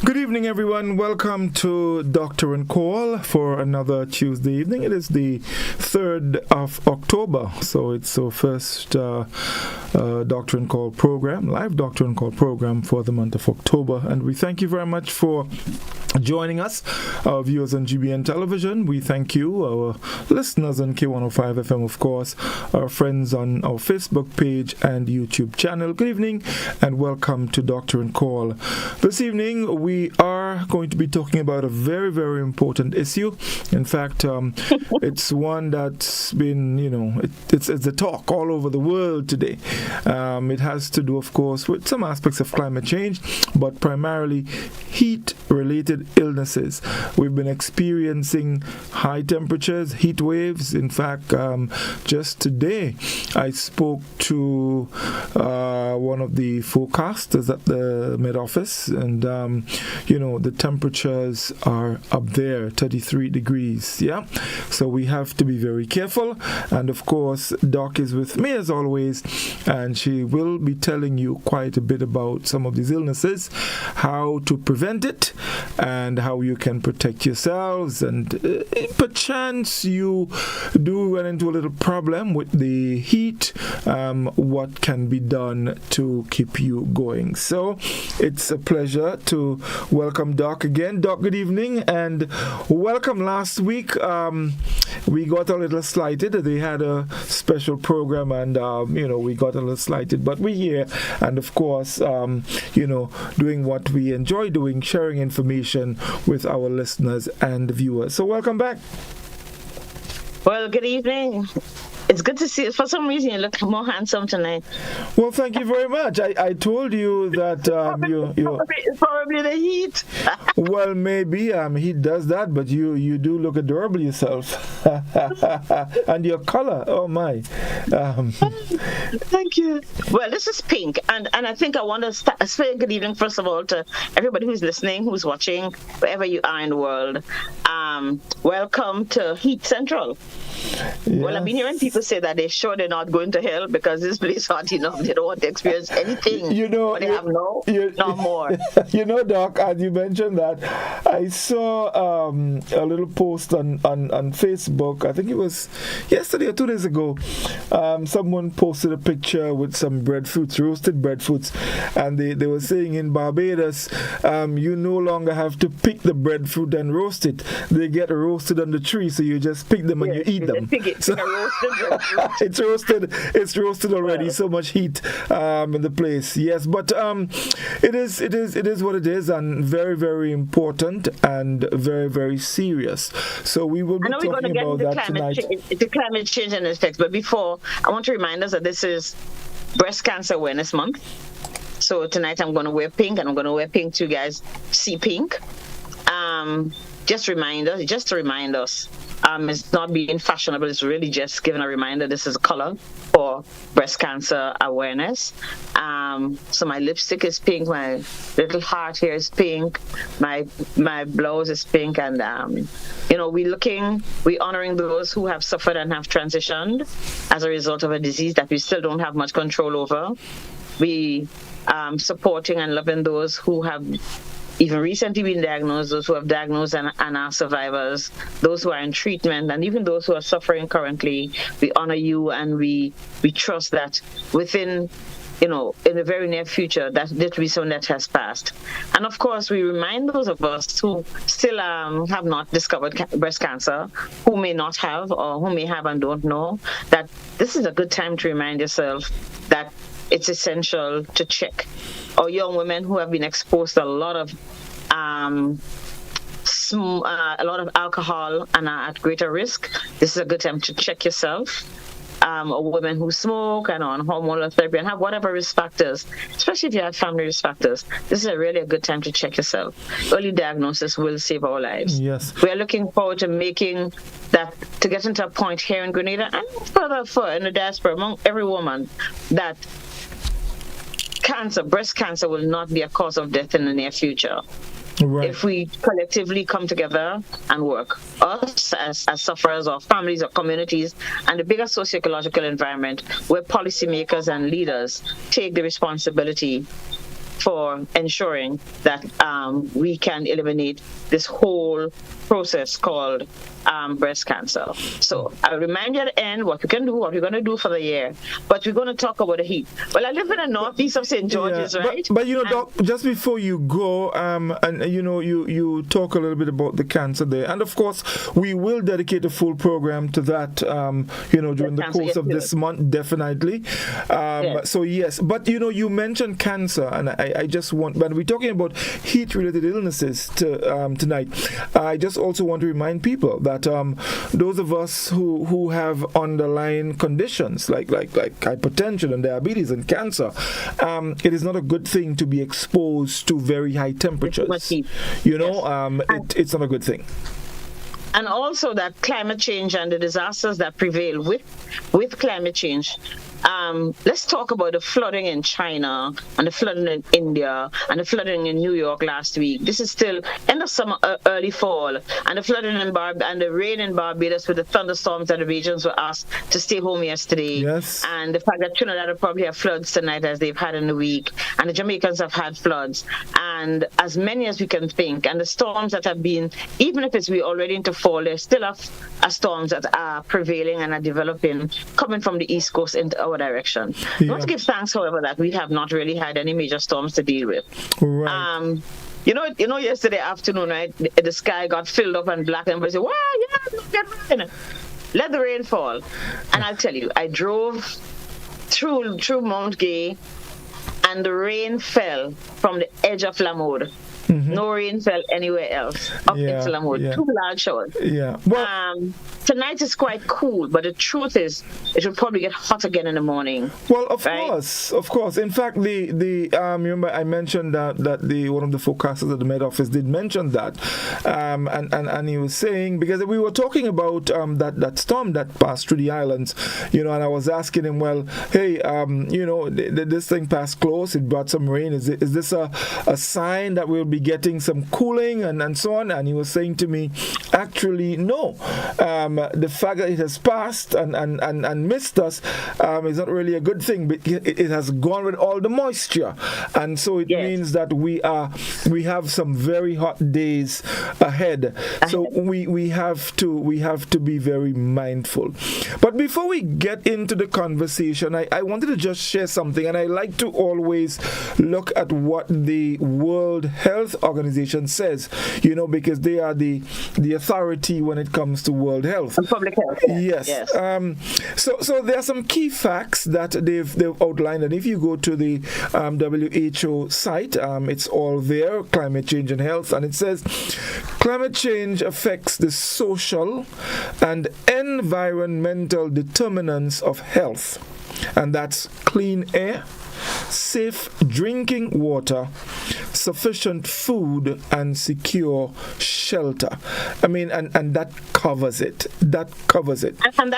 Good evening, everyone. Welcome to Doctor and Call for another Tuesday evening. It is the 3rd of October, so it's our first Doctor and Call program, live Doctor and Call program for the month of October. And we thank you very much for joining us, our viewers on GBN Television. We thank you, our listeners on K105 FM, of course, our friends on our Facebook page and YouTube channel. Good evening and welcome to Doctor and Call. This evening, we are going to be talking about a very, very important issue. In fact, it's one that's been, it's a talk all over the world today. It has to do, of course, with some aspects of climate change, but primarily heat-related illnesses. We've been experiencing high temperatures, heat waves. In fact, just today, I spoke to one of the forecasters at the Met Office, and the temperatures are up there, 33 degrees, yeah? So we have to be very careful. And of course, Doc is with me as always, and she will be telling you quite a bit about some of these illnesses, how to prevent it, and how you can protect yourselves. And perchance you do run into a little problem with the heat, what can be done to keep you going. So it's a pleasure to welcome Doc again. Doc, good evening and welcome. Last week we got a little slighted. They had a special program and we got a little slighted, but we're here and of course doing what we enjoy doing, sharing information with our listeners and viewers. So welcome back. Well, good evening. It's good to see you. For some reason, you look more handsome tonight. Well, thank you very much. I told you that it's probably the heat. Well, maybe heat does that, but you do look adorable yourself. And your color, oh my. Thank you. Well, this is pink, and I think I want to say good evening, first of all, to everybody who's listening, who's watching, wherever you are in the world. Welcome to Heat Central. Yes. Well, I've been hearing people say that they're not going to hell because this place is hot enough. They don't want to experience anything. But they have no more. Doc, as you mentioned that, I saw a little post on Facebook. I think it was yesterday or 2 days ago. Someone posted a picture with some breadfruits, roasted breadfruits, and they were saying in Barbados, you no longer have to pick the breadfruit and roast it. They get roasted on the tree, so you just pick them and you eat them. It's roasted already. So much heat in the place. Yes, but it is what it is, and very, very important and very, very serious. So we will be talking about that tonight. The climate change and its effects. But before, I want to remind us that this is Breast Cancer Awareness Month. So tonight I'm going to wear pink, and I'm going to wear pink too, guys. See pink. Just to remind us. It's not being fashionable. It's really just giving a reminder. This is a color for breast cancer awareness. So my lipstick is pink. My little heart here is pink. My blouse is pink. And, we're honoring those who have suffered and have transitioned as a result of a disease that we still don't have much control over. We supporting and loving those who have even recently been diagnosed, those who have diagnosed and are survivors, those who are in treatment, and even those who are suffering currently. We honor you, and we trust that within, in the very near future, that there will be something that has passed. And of course, we remind those of us who still have not discovered breast cancer, who may not have, or who may have and don't know, that this is a good time to remind yourself that it's essential to check. Or young women who have been exposed to a lot of alcohol and are at greater risk, this is a good time to check yourself. Or women who smoke and on hormonal therapy and have whatever risk factors, especially if you have family risk factors, this is a good time to check yourself. Early diagnosis will save our lives. Yes. We are looking forward to making that, to get into a point here in Grenada and further in the diaspora among every woman, that breast cancer will not be a cause of death in the near future. Right. If we collectively come together and work, us as sufferers or families or communities, and the bigger socio-ecological environment where policymakers and leaders take the responsibility for ensuring that we can eliminate this whole process called breast cancer. So I'll remind you at the end what we can do, what we're going to do for the year, but we're going to talk about the heat. Well, I live in the northeast of St. George's, right? But Doc, just before you go, and you talk a little bit about the cancer there, and of course we will dedicate a full program to that, during the course of this month, definitely. So yes, but you mentioned cancer, and I just want, when we're talking about heat-related illnesses tonight, I just also want to remind people that those of us who have underlying conditions like hypertension and diabetes and cancer, it is not a good thing to be exposed to very high temperatures. It's not a good thing. And also that climate change and the disasters that prevail with climate change. Let's talk about the flooding in China and the flooding in India and the flooding in New York last week. This is still end of summer, early fall, and the flooding and the rain in Barbados with the thunderstorms that the regions were asked to stay home yesterday. Yes. And the fact that Trinidad will probably have floods tonight as they've had in the week, and the Jamaicans have had floods, and as many as we can think. And the storms that have been, even if we're already into fall, there's still storms that are prevailing and are developing, coming from the East Coast into our direction. We want to give thanks, however, that we have not really had any major storms to deal with. Right. Yesterday afternoon, right, the sky got filled up and black, and we said, "Wow, get rain. Let the rain fall." And I'll tell you, I drove through Mount Gay, and the rain fell from the edge of Lamode. Mm-hmm. No rain fell anywhere else up into Lamode. Yeah. 2 large showers. Yeah. Well, tonight is quite cool, but the truth is, it will probably get hot again in the morning. Well, of course. In fact, the remember I mentioned that one of the forecasters at the Met Office did mention that, and he was saying, because we were talking about that storm that passed through the islands, and I was asking him, well, hey, this thing passed close, it brought some rain. Is this a sign that we'll be getting some cooling and so on? And he was saying to me, actually, no. The fact that it has passed and missed us is not really a good thing, but it has gone with all the moisture, and so it means that we have some very hot days ahead. So we have to be very mindful. But before we get into the conversation, I wanted to just share something, and I like to always look at what the World Health Organization says, because they are the authority when it comes to world health. And public health. Yes. So there are some key facts that they've outlined, and if you go to the WHO site, it's all there, climate change and health, and it says climate change affects the social and environmental determinants of health, and that's clean air, safe drinking water, sufficient food, and secure shelter. I mean, and that covers it. And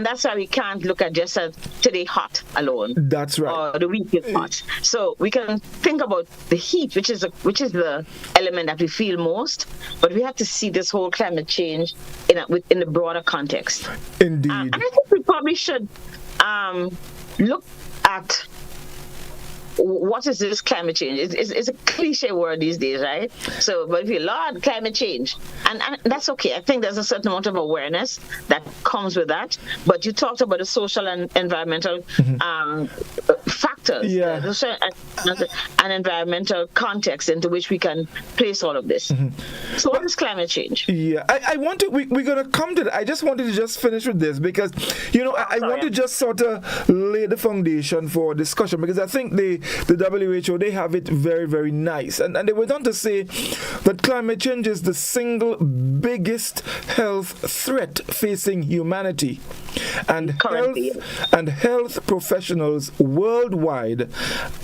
that's why we can't look at just today hot alone. That's right. Or the week is hot. So we can think about the heat, which is the element that we feel most. But we have to see this whole climate change in the broader context. Indeed. And I think we probably should look at what is this climate change? It's a cliche word these days, right? So, but if you Lord, climate change, and that's okay. I think there's a certain amount of awareness that comes with that. But you talked about the social and environmental factors, and environmental context into which we can place all of this. Mm-hmm. So, what is climate change? Yeah, I want to. We're going to come to that. I just wanted to just finish with this because, I want to just sort of lay the foundation for discussion, because I think the WHO, they have it very, very nice. And they went on to say that climate change is the single biggest health threat facing humanity. And health professionals worldwide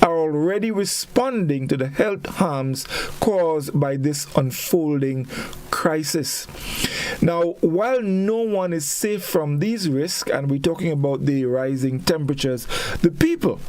are already responding to the health harms caused by this unfolding crisis. Now, while no one is safe from these risks, and we're talking about the rising temperatures, the people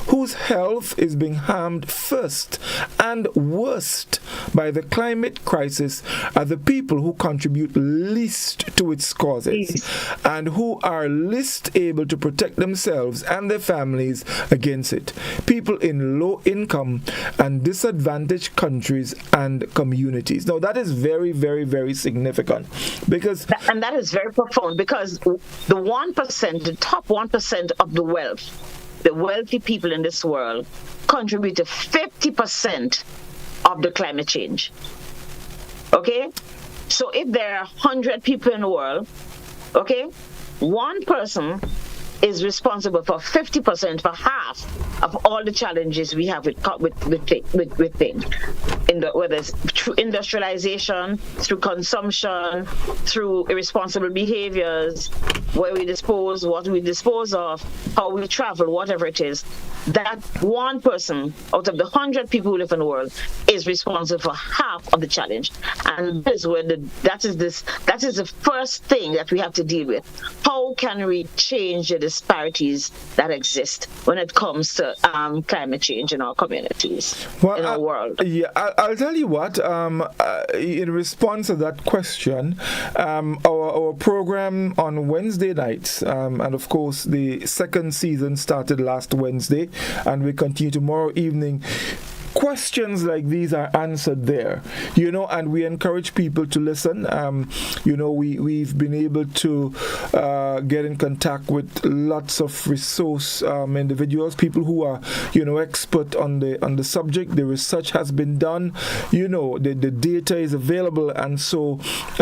whose health is being harmed first and worst by the climate crisis are the people who contribute least to its causes and who are least able to protect themselves and their families against it. People in in low income and disadvantaged countries and communities. Now, that is very, very, very significant because... And that is very profound because the 1%, the top 1% of the wealthy people in this world contribute to 50% of the climate change. Okay? So if there are 100 people in the world, okay, one person is responsible for 50%, for half of all the challenges we have with things. Whether it's through industrialization, through consumption, through irresponsible behaviors, where we dispose, what we dispose of, how we travel, whatever it is. That one person out of the 100 people who live in the world is responsible for half of the challenge. And that is the first thing that we have to deal with. How can we change the disparities that exist when it comes to climate change in our communities, in our world? Yeah, I'll tell you what, in response to that question, our program on Wednesday nights, and of course the second season started last Wednesday, and we continue tomorrow evening. Questions like these are answered there, and we encourage people to listen. We've been able to get in contact with lots of resource individuals, people who are, expert on the subject. The research has been done, the data is available, and so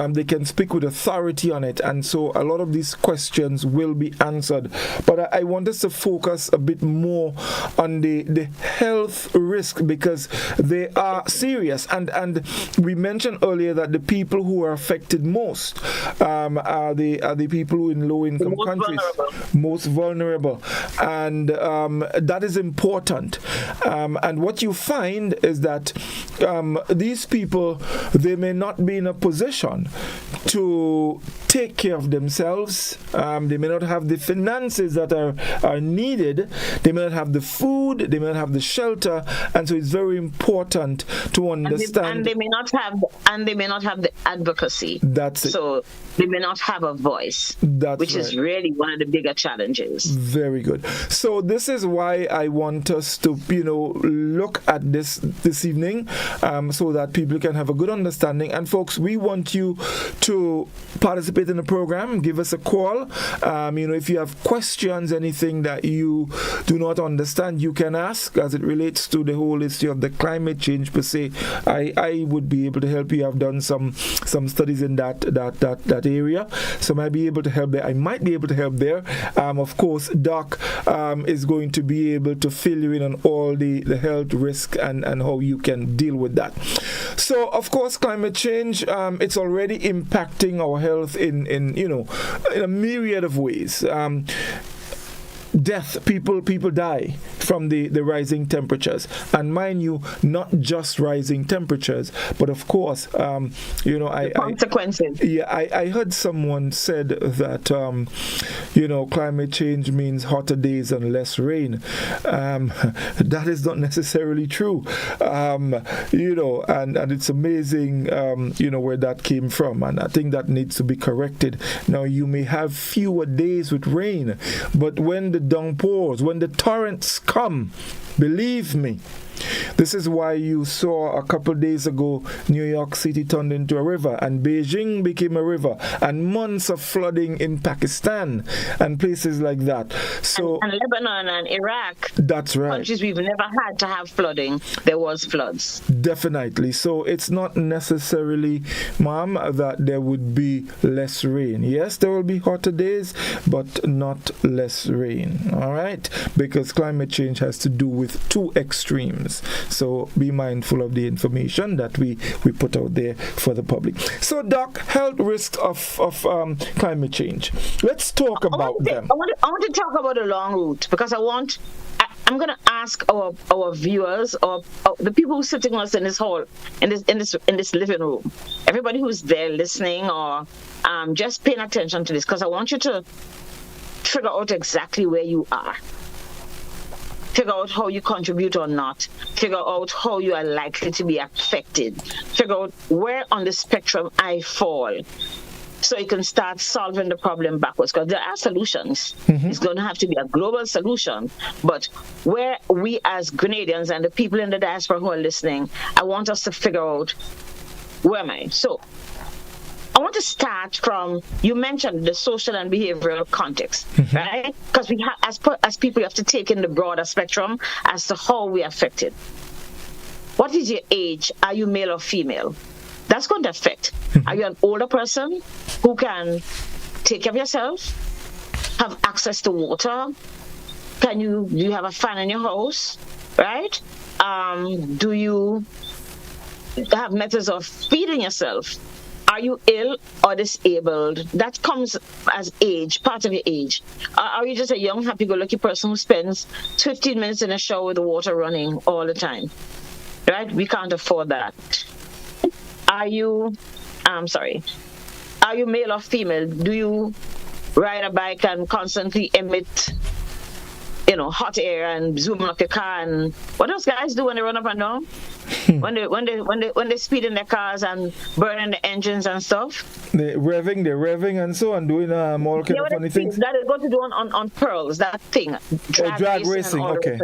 they can speak with authority on it. And so a lot of these questions will be answered. But I want us to focus a bit more on the health risk, because they are serious, and we mentioned earlier that the people who are affected most are the people in low-income countries, most vulnerable, and that is important. And what you find is that these people, they may not be in a position to take care of themselves. They may not have the finances that are needed. They may not have the food. They may not have the shelter, and so it's very important to understand. And they may not have the advocacy. That's it. So they may not have a voice, which is really one of the bigger challenges. Very good. So this is why I want us to, look at this evening, so that people can have a good understanding. And folks, we want you to participate in the program. Give us a call. If you have questions, anything that you do not understand, you can ask as it relates to the whole issue of the climate change per se. I would be able to help you. I've done some studies in that area, so I might be able to help there. I might be able to help there. Of course, Doc is going to be able to fill you in on all the health risk and how you can deal with that. So, of course, climate change, it's already impacting our health in a myriad of ways. Death, people die from the rising temperatures, and mind you, not just rising temperatures, but of course, the consequences. I heard someone said that climate change means hotter days and less rain. That is not necessarily true, and it's amazing, where that came from, and I think that needs to be corrected. Now, you may have fewer days with rain, but when the downpours, when the torrents come, believe me, this is why you saw a couple of days ago New York City turned into a river, and Beijing became a river, and months of flooding in Pakistan and places like that. So and Lebanon and Iraq, that's right, countries we've never had to have flooding, there was floods. Definitely. So it's not necessarily, Mom, that there would be less rain. Yes, there will be hotter days, but not less rain. All right, because climate change has to do with two extremes. So be mindful of the information that we put out there for the public. So, Doc, health risks of climate change. Let's talk about them. I want to talk about the long route, because I'm going to ask our viewers, or the people who are sitting with us in this hall, in this living room, everybody who's there listening or just paying attention to this, because I want you to figure out exactly where you are. Figure out how you contribute or not. Figure out how you are likely to be affected. Figure out where on the spectrum I fall. so you can start solving the problem backwards, because there are solutions. It's going to have to be a global solution. But where we as Grenadians and the people in the diaspora who are listening, I want us to figure out, where am I? So I want to start from, you mentioned the social and behavioral context, right? Because we have, as people, you have to take in the broader spectrum as to how we are affected. What is your age? Are you male or female? That's going to affect. Are you an older person who can take care of yourself, have access to water? Do you have a fan in your house, right? Do you have methods of feeding yourself? Are you ill or disabled? That comes as age, part of your age. Are you just a young, happy-go-lucky person who spends 15 minutes in a shower with the water running all the time? Right? We can't afford that. Are you male or female? Do you ride a bike and constantly emit, hot air and zoom up your car? And what those guys do when they run up and down? when they speed in their cars and burning the engines and stuff? They're revving and so on, doing all kind of funny things. That is going to do on pearls, that thing. Drag racing. Okay.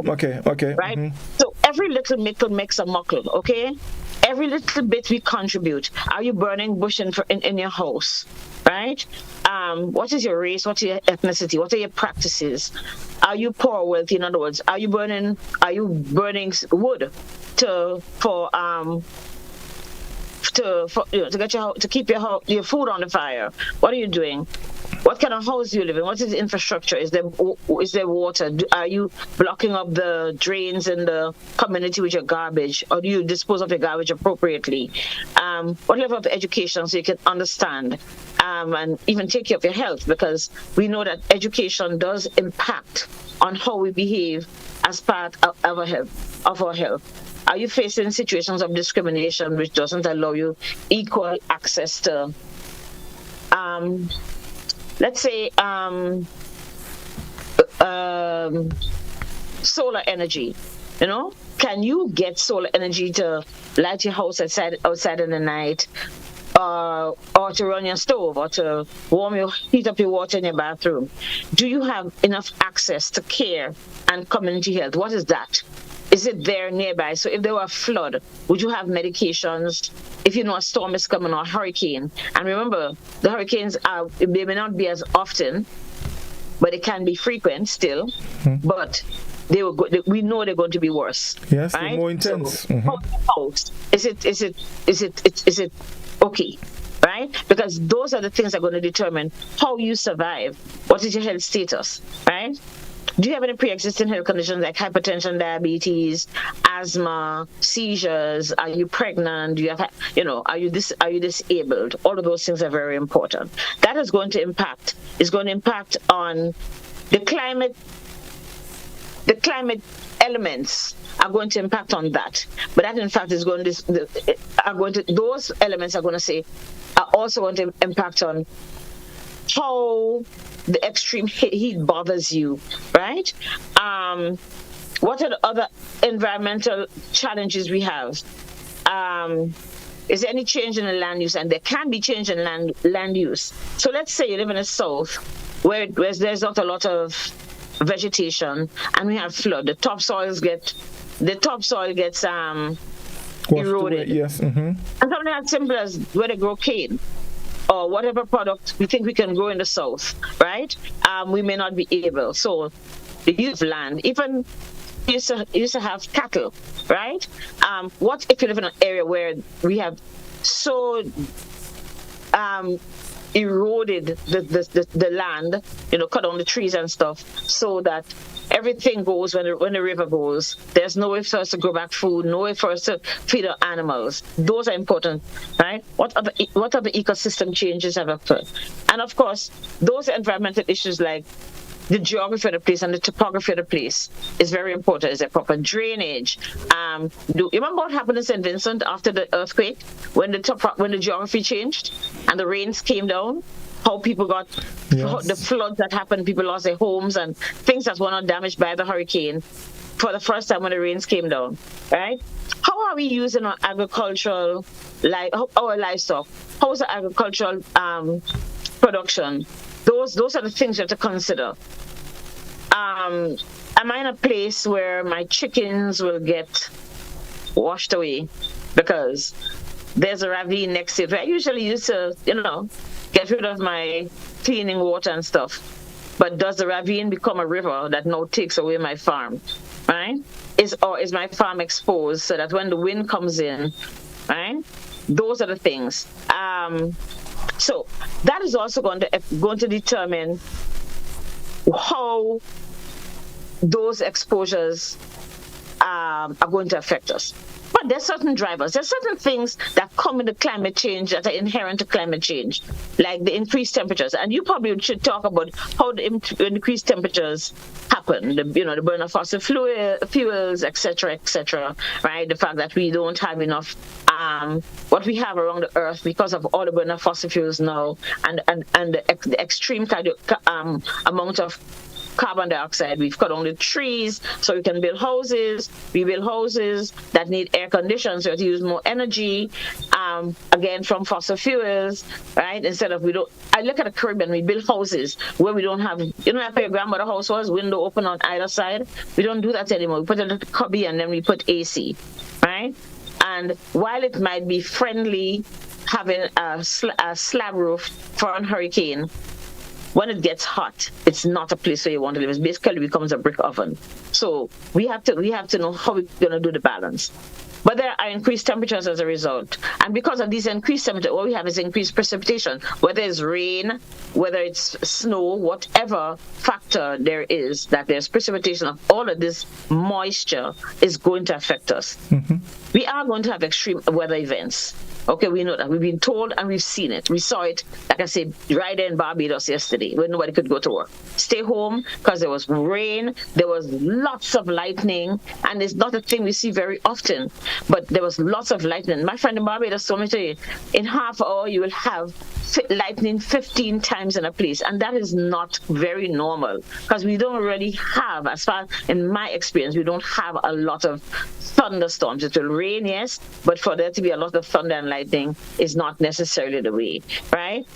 Right? So every little mickle makes a muckle, okay? Every little bit we contribute. Are you burning bush in your house? Right? What is your race? What's your ethnicity? What are your practices? Are you poor or wealthy? In other words, are you burning wood to keep your food on the fire? What are you doing? What kind of house do you live in? What is the infrastructure? Is there water? Are you blocking up the drains in the community with your garbage, or do you dispose of your garbage appropriately? What level of education, so you can understand and even take care of your health, because we know that education does impact on how we behave as part of our health. Are you facing situations of discrimination which doesn't allow you equal access to, let's say, solar energy? Can you get solar energy to light your house outside in the night, or to run your stove, or to heat up your water in your bathroom? Do you have enough access to care and community health? What is that? Is it there nearby? So if there were a flood, would you have medications? If a storm is coming or a hurricane, and remember, the hurricanes they may not be as often, but it can be frequent still. But we know they're going to be worse. Yes, right? they're more intense. So, is it okay? Right? Because those are the things that are going to determine how you survive. What is your health status? Right? Do you have any pre-existing health conditions like hypertension, diabetes, asthma, seizures? Are you pregnant? Do you have, are you disabled? All of those things are very important. That is going to impact on the climate. The climate elements are going to impact on that, but that in fact is those elements are also going to impact on how the extreme heat bothers you, right? What are the other environmental challenges we have? Is there any change in the land use? And there can be change in land use. So let's say you live in the south where there's not a lot of vegetation and we have flood. The topsoil gets eroded. Yes. And something as simple as where they grow cane, or whatever product we think we can grow in the south, right? We may not be able. So the use of land, even used to have cattle, right? What if you live in an area where we have so eroded the land, cut down the trees and stuff, so that everything goes when the river goes. There's no way for us to grow back food, no way for us to feed our animals. Those are important, right? What other ecosystem changes have occurred? And of course, those environmental issues like the geography of the place and the topography of the place is very important. Is there proper drainage? You remember what happened in St. Vincent after the earthquake, when the geography changed and the rains came down? How people got the floods that happened, people lost their homes and things that were not damaged by the hurricane for the first time when the rains came down, right? How are we using our agricultural, our livestock? How is the agricultural production. Those are the things you have to consider. Am I in a place where my chickens will get washed away because there's a ravine next to it? I usually used to, get rid of my cleaning water and stuff. But does the ravine become a river that now takes away my farm, right? Is my farm exposed so that when the wind comes in, right? Those are the things. So that is also going to determine how those exposures are going to affect us. But there's certain drivers, there's certain things that come into climate change that are inherent to climate change, like the increased temperatures. And you probably should talk about how the increased temperatures happen, the burn of fossil fuels, etc., right? The fact that we don't have enough what we have around the earth because of all the burn of fossil fuels now, and the extreme amount of carbon dioxide. We've cut down the trees so we can build houses. We build houses that need air conditions, so we have to use more energy, again, from fossil fuels, right? Instead of I look at the Caribbean, we build houses where we don't have, like your grandmother house was, window open on either side. We don't do that anymore. We put a little cubby and then we put AC, right? And while it might be friendly having a slab roof for a hurricane, when it gets hot, it's not a place where you want to live. It basically becomes a brick oven. So we have to know how we're going to do the balance. But there are increased temperatures as a result. And because of these increased temperatures, what we have is increased precipitation. Whether it's rain, whether it's snow, whatever factor there is, that there's precipitation of all of this moisture is going to affect us. Mm-hmm. We are going to have extreme weather events. Okay, we know that. We've been told and we've seen it. We saw it, like I said, right there in Barbados yesterday when nobody could go to work. Stay home because there was rain, there was lots of lightning, and it's not a thing we see very often, but there was lots of lightning. My friend in Barbados told me today, in half an hour you will have lightning 15 times in a place, and that is not very normal because we don't really have, as far in my experience, we don't have a lot of thunderstorms. It will rain, yes, but for there to be a lot of thunder and lightning is not necessarily the way, right?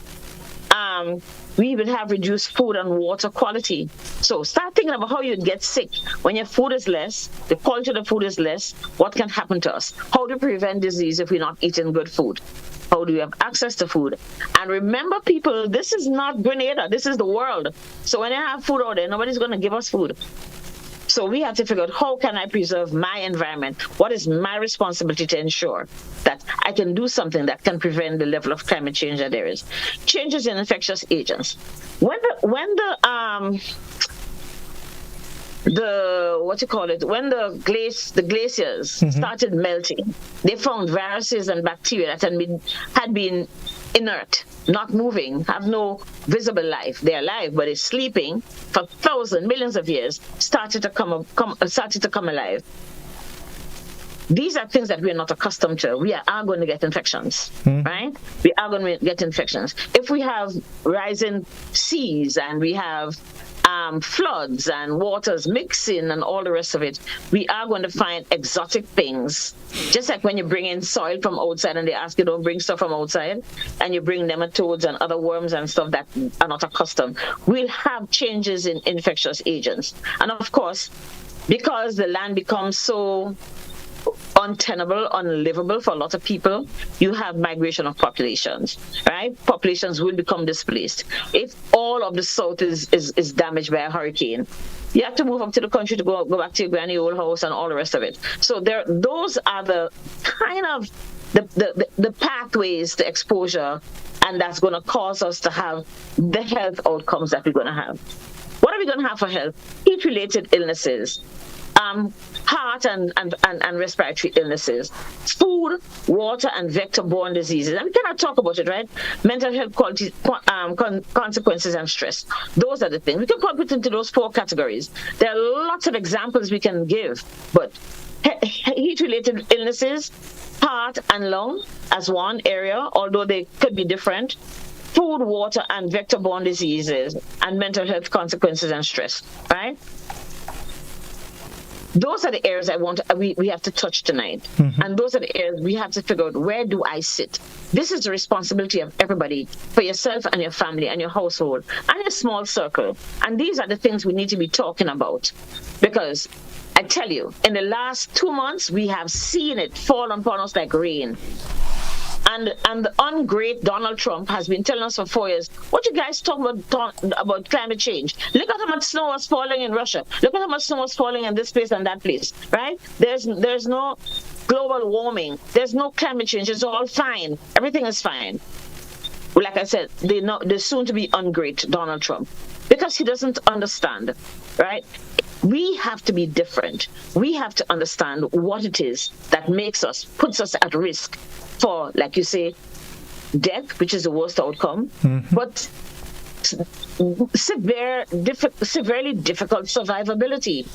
We will have reduced food and water quality. So start thinking about how you'd get sick. When your food is less, the quality of the food is less, what can happen to us? How to prevent disease if we're not eating good food? How do we have access to food? And remember, people, this is not Grenada. This is the world. So when you have food out there, nobody's going to give us food. So we have to figure out, how can I preserve my environment? What is my responsibility to ensure that I can do something that can prevent the level of climate change that there is? Changes in infectious agents. When the glaciers started melting, they found viruses and bacteria that had been inert, not moving, have no visible life. They're alive, but it's sleeping for thousands, millions of years, started to come alive. These are things that we're not accustomed to. We are going to get infections, right? We are going to get infections. If we have rising seas and we have floods and waters mixing and all the rest of it, we are going to find exotic things. Just like when you bring in soil from outside and they ask you don't bring stuff from outside, and you bring nematodes and other worms and stuff that are not accustomed, we'll have changes in infectious agents. And of course, because the land becomes so untenable, unlivable for a lot of people, you have migration of populations, right? Populations will become displaced. If all of the south is damaged by a hurricane, you have to move up to the country to go back to your granny old house and all the rest of it. So those are the kind of the pathways to exposure, and that's going to cause us to have the health outcomes that we're going to have. What are we going to have for health? Heat-related illnesses, heart and respiratory illnesses, food, water, and vector-borne diseases. And we cannot talk about it, right? Mental health consequences and stress. Those are the things. We can put it into those 4 categories. There are lots of examples we can give, but heat-related illnesses, heart and lung as one area, although they could be different. Food, water, and vector-borne diseases, and mental health consequences and stress, right? those are the areas we have to touch tonight. And those are the areas we have to figure out, where do I sit? This is the responsibility of everybody, for yourself and your family and your household and your small circle. And these are the things we need to be talking about. Because I tell you, in the last 2 months, we have seen it fall upon us like rain. And the ungreat Donald Trump has been telling us for 4 years, what you guys talk about climate change? Look at how much snow was falling in Russia. Look at how much snow was falling in this place and that place, right? There's no global warming. There's no climate change. It's all fine. Everything is fine. Like I said, the soon-to-be ungreat Donald Trump, because he doesn't understand, right? We have to be different. We have to understand what it is that puts us at risk for, like you say, death, which is the worst outcome, but severely difficult survivability.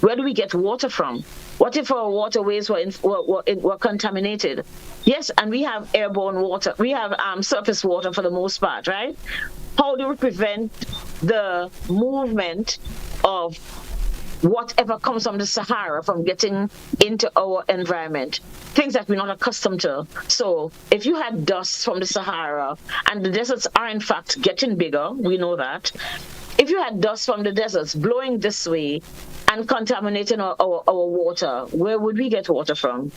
Where do we get water from? What if our waterways were contaminated? Yes, and we have airborne water. We have surface water for the most part, right? How do we prevent the movement of whatever comes from the Sahara from getting into our environment, things that we're not accustomed to? So if you had dust from the Sahara, and the deserts are in fact getting bigger, we know that. If you had dust from the deserts blowing this way and contaminating our water, where would we get water from?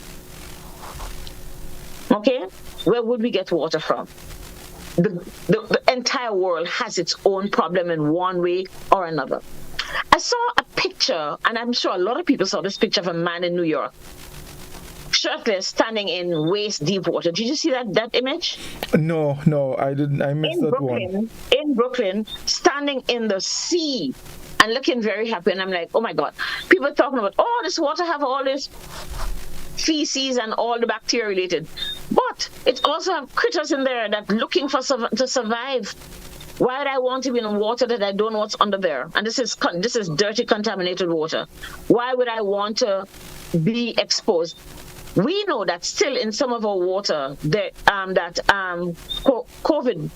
Okay? Where would we get water from? The entire world has its own problem in one way or another. I saw a picture, and I'm sure a lot of people saw this picture of a man in New York, shirtless, standing in waist-deep water. Did you see that image? No, I didn't. I missed that one. In Brooklyn, standing in the sea and looking very happy. And I'm like, oh my God. People are talking about, this water have all this feces and all the bacteria related. But it also have critters in there that looking to survive. Why would I want to be in water that I don't know what's under there? And this is dirty, contaminated water. Why would I want to be exposed? We know that still in some of our water that COVID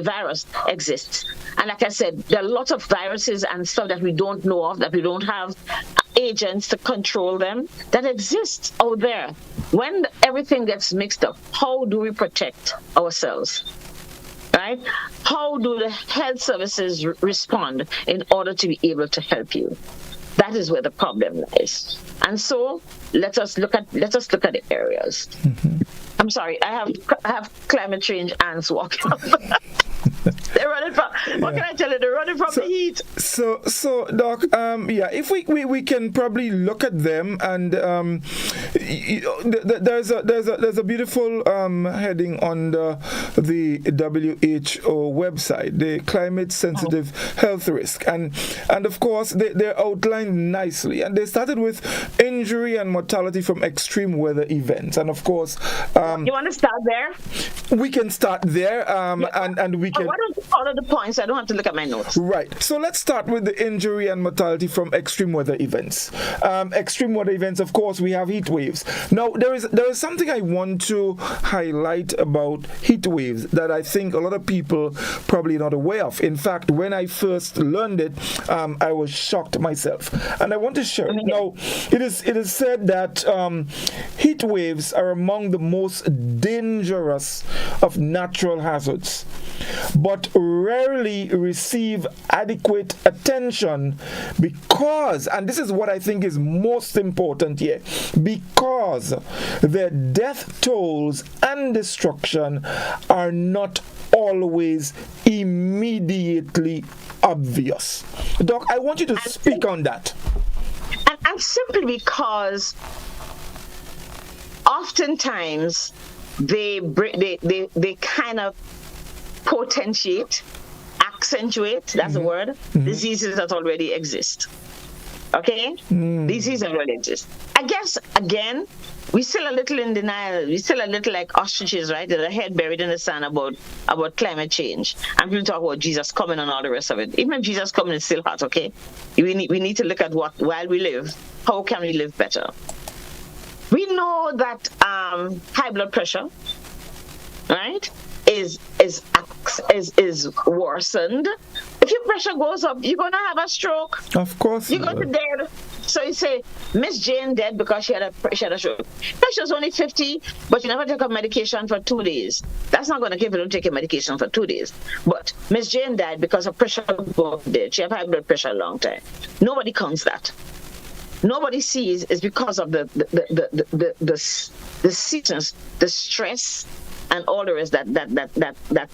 virus exists. And like I said, there are lots of viruses and stuff that we don't know of, that we don't have agents to control them, that exist out there. When everything gets mixed up, how do we protect ourselves? Right? How do the health services respond in order to be able to help you? That is where the problem lies. And so let us look at the areas. I'm sorry, I have climate change ants walking up. They're running from, what can I tell you? They're running from the heat. So Doc, if we can probably look at them, and there's a beautiful heading on the WHO website, the climate sensitive health risk, and of course they're outlined nicely, and they started with injury and mortality from extreme weather events, and of course you want to start there? We can start there, and we can. Why don't you follow the points? I don't have to look at my notes. Right. So let's start with the injury and mortality from extreme weather events. Extreme weather events, of course, we have heat waves. Now, there is something I want to highlight about heat waves that I think a lot of people probably not aware of. In fact, when I first learned it, I was shocked myself, and I want to share. Now, it is said that heat waves are among the most dangerous of natural hazards, but rarely receive adequate attention because, and this is what I think is most important here, because their death tolls and destruction are not always immediately obvious. Doc, I want you to speak on that. And simply because oftentimes they kind of potentiate, accentuate, that's the word, diseases that already exist. Okay? Diseases already exist. I guess, again, we're still a little in denial. We're still a little like ostriches, right? With a head buried in the sand about climate change. And people talk about Jesus coming and all the rest of it. Even if Jesus coming, it's still hot, okay? We need to look at while we live, how can we live better? We know that high blood pressure, right, is worsened. If your pressure goes up, you're gonna have a stroke. Of course, you're going to dead. So you say Miss Jane dead because she had a stroke. No, she was only 50, but she never took her medication for 2 days. That's not going to give her don't take your medication for 2 days. But Miss Jane died because her pressure was dead. She had high blood pressure a long time. Nobody counts that. Nobody sees is because of the seasons, the stress, and all the rest that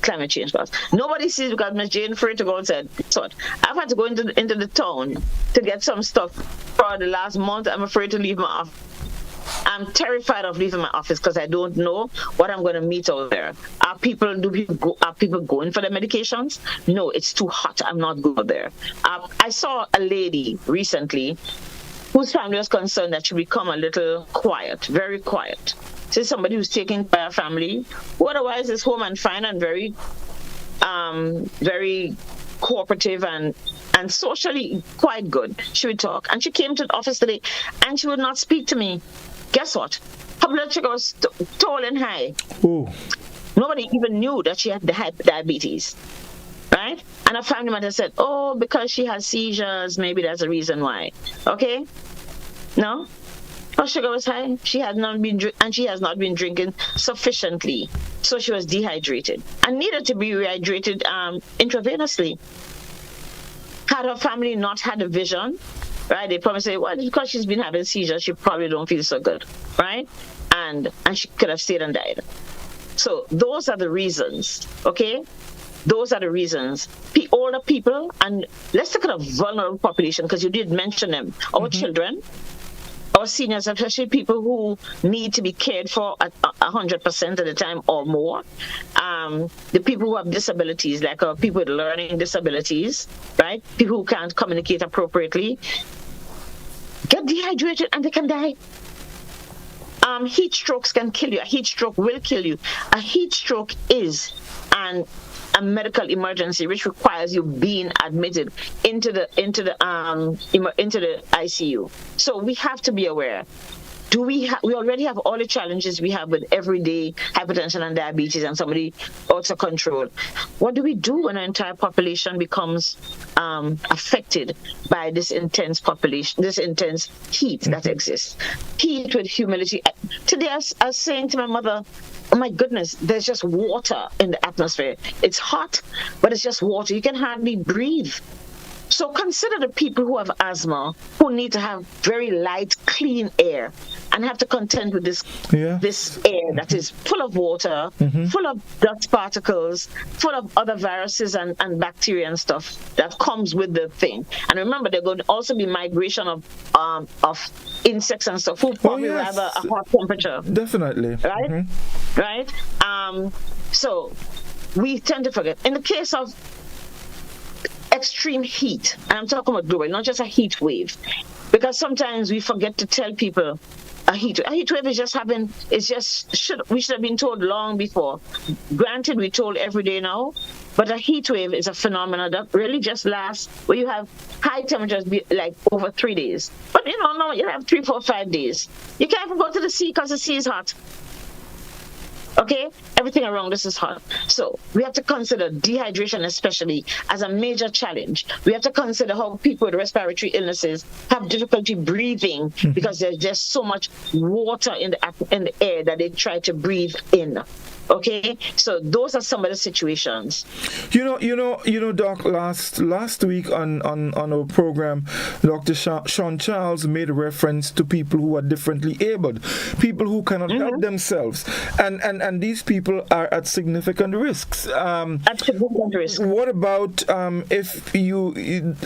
climate change caused. Nobody sees because Miss Jane afraid to go and said, so I've had to go into the town to get some stuff for the last month. I'm afraid to leave my office. I'm terrified of leaving my office because I don't know what I'm going to meet out there. Are people going for the medications? No, it's too hot. I'm not going there. I saw a lady recently whose family was concerned that she become a little quiet, very quiet. She's somebody who's taken by her family, who otherwise is home and fine and very cooperative and socially quite good. She would talk. And she came to the office today and she would not speak to me. Guess what? Her blood sugar was tall and high. Ooh. Nobody even knew that she had diabetes, right? And her family might have said, oh, because she has seizures, maybe that's the reason why. Okay? No? Her sugar was high. She has not been drinking sufficiently. So she was dehydrated and needed to be rehydrated intravenously. Had her family not had a vision, right? They probably say, well, because she's been having seizures, she probably don't feel so good, right? And she could have stayed and died. So those are the reasons, okay? Those are the reasons. Older people, and let's look at a vulnerable population, because you did mention them, our children, our seniors, especially people who need to be cared for at 100% of the time or more. The people who have disabilities, like people with learning disabilities, right? People who can't communicate appropriately, get dehydrated and they can die. Heat strokes can kill you. A heat stroke will kill you. A heat stroke is a medical emergency which requires you being admitted into the ICU. So we have to be aware. We already have all the challenges we have with everyday hypertension and diabetes and somebody out of control. What do we do when an entire population becomes affected by this intense heat that exists? Heat with humidity. Today I was saying to my mother, oh my goodness, there's just water in the atmosphere. It's hot, but it's just water. You can hardly breathe. So consider the people who have asthma, who need to have very light, clean air, and have to contend with this air that is full of water, full of dust particles, full of other viruses and bacteria and stuff that comes with the thing. And remember, there's going to also be migration of insects and stuff who probably rather a hot temperature. Definitely. Right? Right? So we tend to forget. In the case of extreme heat, and I'm talking about global, not just a heat wave, because sometimes we forget to tell people a heat wave is just happening. We should have been told long before. Granted, we're told every day now, but a heat wave is a phenomenon that really just lasts where you have high temperatures like over 3 days. But no, you have 3, 4, 5 days. You can't even go to the sea because the sea is hot. Okay, everything around us is hot. So we have to consider dehydration especially as a major challenge. We have to consider how people with respiratory illnesses have difficulty breathing because there's just so much water in the air that they try to breathe in. Okay, so those are some of the situations. You know, Doc. Last week on our program, Dr. Sean Charles made a reference to people who are differently abled, people who cannot help themselves, and these people are at significant risks. At significant risk. What about if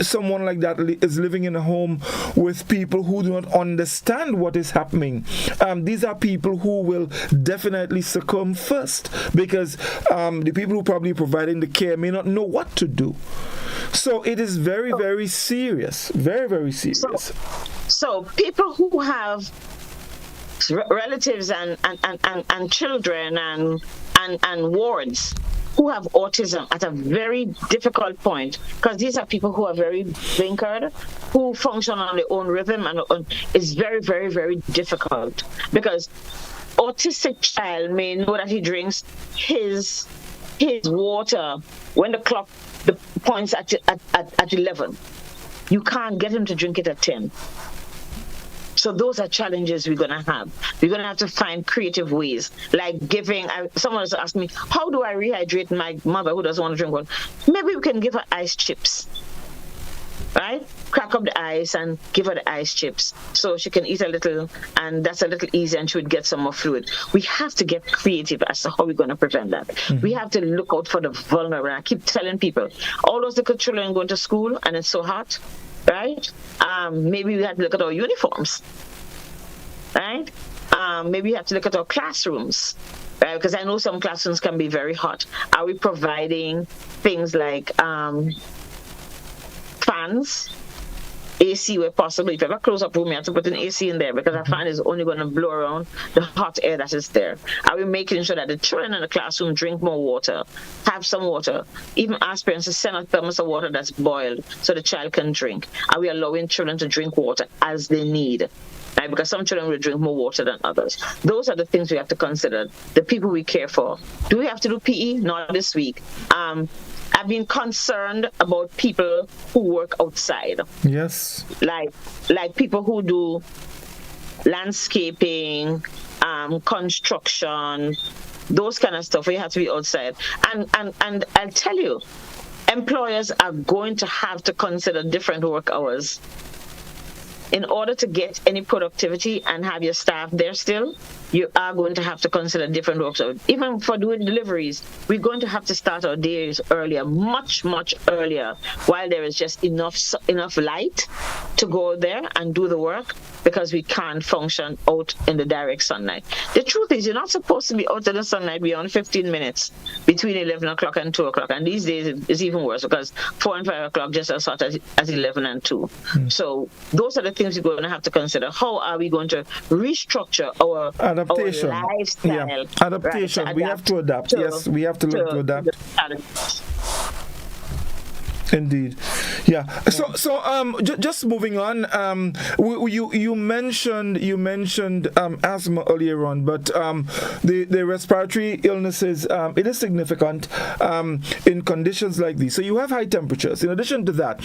someone like that is living in a home with people who do not understand what is happening? These are people who will definitely succumb first, because the people who probably providing the care may not know what to do. So it is very, very serious. Very, very serious. So people who have relatives and children and wards who have autism at a very difficult point, because these are people who are very blinkered, who function on their own rhythm, and it's very, very, very difficult, because autistic child may know that he drinks his water when the clock points at 11. you can't get him to drink it at 10. So those are challenges we're going to have. We're going to have to find creative ways, like giving. Someone was asking me, how do I rehydrate my mother who doesn't want to drink water? Maybe we can give her ice chips, right? Crack up the ice and give her the ice chips so she can eat a little, and that's a little easier, and she would get some more fluid. We have to get creative as to how we're going to prevent that. We have to look out for the vulnerable. I keep telling people, all those little children going to school and it's so hot, right? Maybe we have to look at our uniforms, right? Maybe we have to look at our classrooms, right? Because I know some classrooms can be very hot. Are we providing things like fans, AC where possible? If you have a close-up room, you have to put an AC in there because a fan is only going to blow around the hot air that is there. Are we making sure that the children in the classroom drink more water, have some water, even ask parents to send a thermos of water that's boiled so the child can drink? Are we allowing children to drink water as they need? Right? Because some children will drink more water than others. Those are the things we have to consider. The people we care for. Do we have to do PE? Not this week. I've been concerned about people who work outside. Yes. Like people who do landscaping, construction, those kind of stuff where you have to be outside. And I'll tell you, employers are going to have to consider different work hours. In order to get any productivity and have your staff there still, you are going to have to consider different work hours. Even for doing deliveries, we're going to have to start our days earlier, much, much earlier, while there is just enough light to go there and do the work, because we can't function out in the direct sunlight. The truth is, you're not supposed to be out in the sunlight beyond 15 minutes between 11 o'clock and 2 o'clock. And these days, it's even worse because 4 and 5 o'clock just as hot as 11 and 2. So those are the things we're going to have to consider. How are we going to restructure our adaptation? Our lifestyle? Yeah. Adaptation. Right? We have to adapt. Yes, we have to learn to adapt. Indeed, yeah. So just moving on. You mentioned asthma earlier on, but the respiratory illnesses, it is significant in conditions like these. So you have high temperatures. In addition to that,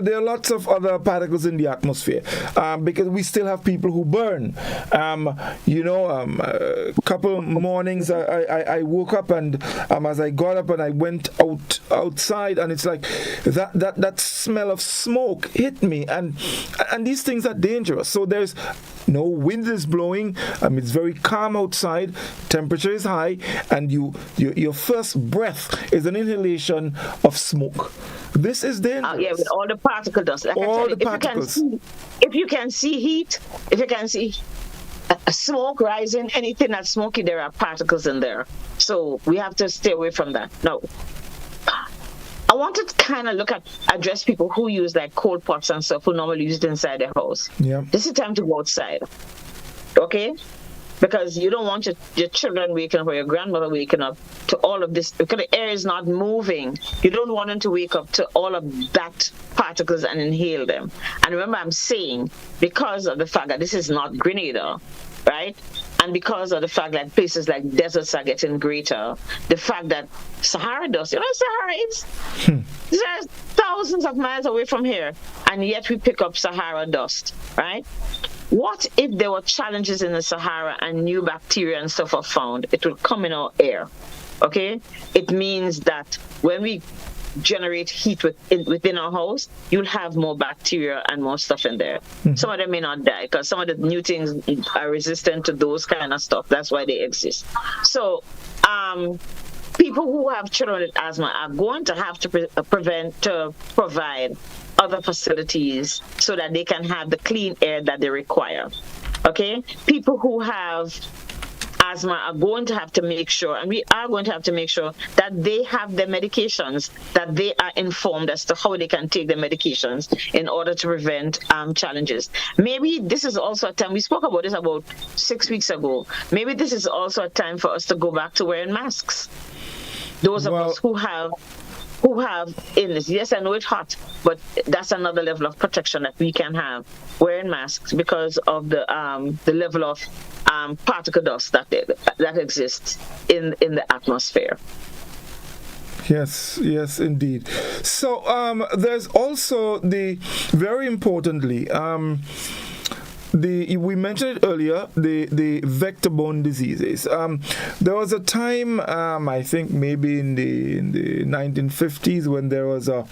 there are lots of other particles in the atmosphere because we still have people who burn. A couple mornings I woke up and as I got up and I went outside, and it's like that smell of smoke hit me, and these things are dangerous. So there's no wind is blowing. It's very calm outside. Temperature is high, and your first breath is an inhalation of smoke. This is dangerous. Yeah, with all the particle dust. Like all the particles. If you can see heat, if you can see smoke rising, anything that's smoky, there are particles in there. So we have to stay away from that. No. I wanted to kind of address people who use like cold pots and stuff, who normally use it inside their house. Yeah. This is time to go outside, okay? Because you don't want your children waking up or your grandmother waking up to all of this, because the air is not moving. You don't want them to wake up to all of that particles and inhale them. And remember, I'm saying, because of the fact that this is not Grenada, right? And because of the fact that places like deserts are getting greater, the fact that Sahara dust, Sahara is there's thousands of miles away from here, and yet we pick up Sahara dust, right? What if there were challenges in the Sahara and new bacteria and stuff are found? It will come in our air, okay? It means that when we generate heat within our house, you'll have more bacteria and more stuff in there. Some of them may not die because some of the new things are resistant to those kind of stuff. That's why they exist. So people who have children with asthma are going to have to provide other facilities so that they can have the clean air that they require. Okay? People who have asthma are going to have to make sure, and we are going to have to make sure, that they have their medications, that they are informed as to how they can take their medications in order to prevent challenges. Maybe this is also a time, we spoke about this about 6 weeks ago, maybe this is also a time for us to go back to wearing masks. Those of us who have illness. Yes, I know it's hot, but that's another level of protection that we can have, wearing masks, because of the level of particle dust that exists in the atmosphere. Yes, yes, indeed. So there's also very importantly, we mentioned it earlier, the vector-borne diseases. There was a time, I think maybe in the 1950s, when there was a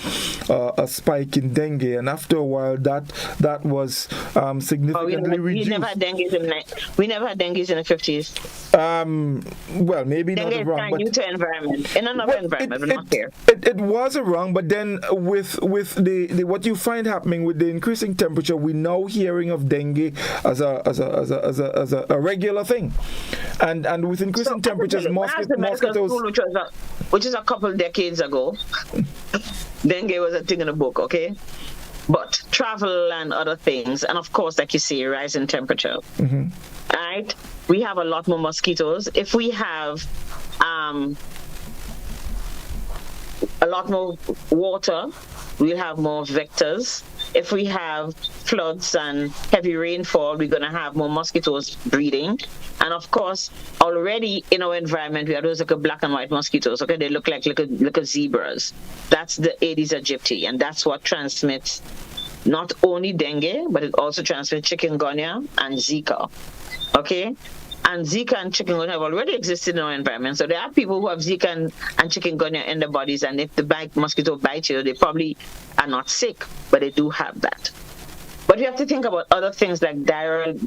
spike in dengue, and after a while that was significantly reduced. We never had dengue in the 50s. Well, maybe dengue not wrong, but new to environment, in another environment, but not here. It was wrong, but then with the what you find happening with the increasing temperature, we now hearing of dengue as a regular thing, and with increasing temperatures, mosquitoes, which is a couple decades ago, dengue was a thing in the book, okay? But travel and other things, and of course, like you see, rise in temperature. Mm-hmm. Right? We have a lot more mosquitoes. If we have a lot more water, we'll have more vectors. If we have floods and heavy rainfall, we're going to have more mosquitoes breeding. And of course, already in our environment, we have those like black and white mosquitoes. Okay, they look like little zebras. That's the Aedes aegypti, and that's what transmits not only dengue, but it also transmits chikungunya and Zika. Okay? And Zika and chikungunya have already existed in our environment. So there are people who have Zika and chikungunya in their bodies, and if the mosquito bites you, they probably are not sick, but they do have that. But you have to think about other things like diarrheal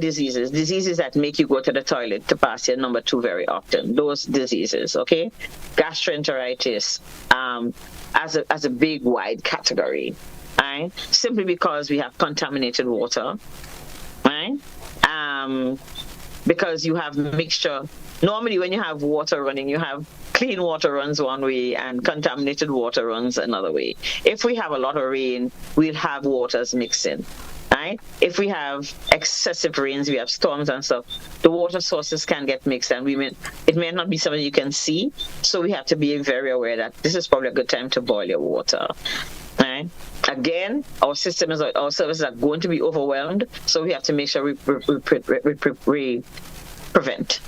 diseases that make you go to the toilet to pass your number 2 very often. Those diseases, okay? Gastroenteritis as a big, wide category, right? Simply because we have contaminated water, right? Because you have mixture. Normally when you have water running, you have clean water runs one way and contaminated water runs another way. If we have a lot of rain, we'll have waters mixing, right? If we have excessive rains, we have storms and stuff, the water sources can get mixed, and it may not be something you can see, so we have to be very aware that this is probably a good time to boil your water. Right? Again, our services are going to be overwhelmed, so we have to make sure we prevent.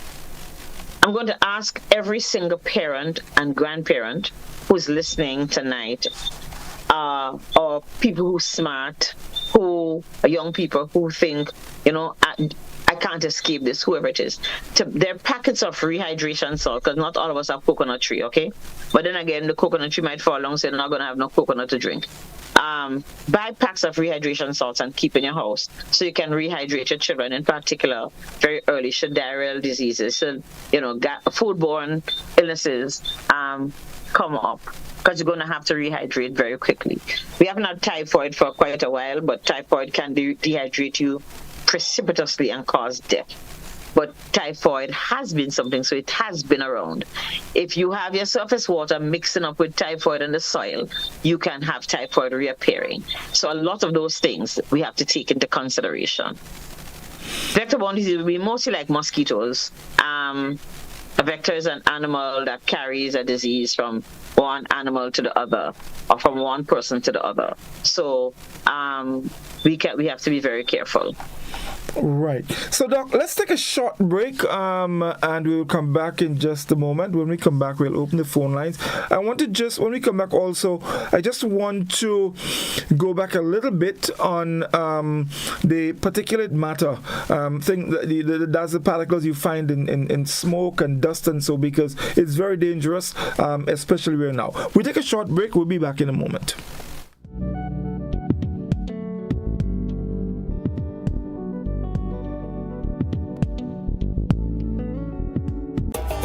I'm going to ask every single parent and grandparent who's listening tonight, or people who are smart, who are young people who think, I can't escape this, whoever it is. Their packets of rehydration salt, because not all of us have coconut tree, okay? But then again, the coconut tree might fall along, so you're not going to have no coconut to drink. Buy packs of rehydration salts and keep in your house so you can rehydrate your children, in particular, very early, should diarrheal diseases, foodborne illnesses come up, because you're going to have to rehydrate very quickly. We haven't had typhoid for quite a while, but typhoid can dehydrate you precipitously and cause death. But typhoid has been something, so it has been around. If you have your surface water mixing up with typhoid in the soil, you can have typhoid reappearing. So a lot of those things we have to take into consideration. Vector-borne disease will be mostly like mosquitoes. A vector is an animal that carries a disease from one animal to the other, or from one person to the other. So we have to be very careful. Right. So, Doc, let's take a short break, and we'll come back in just a moment. When we come back, we'll open the phone lines. When we come back also, I just want to go back a little bit on the particulate matter thing, that's the particles you find in smoke and dust and so, because it's very dangerous, especially right now. We take a short break. We'll be back in a moment.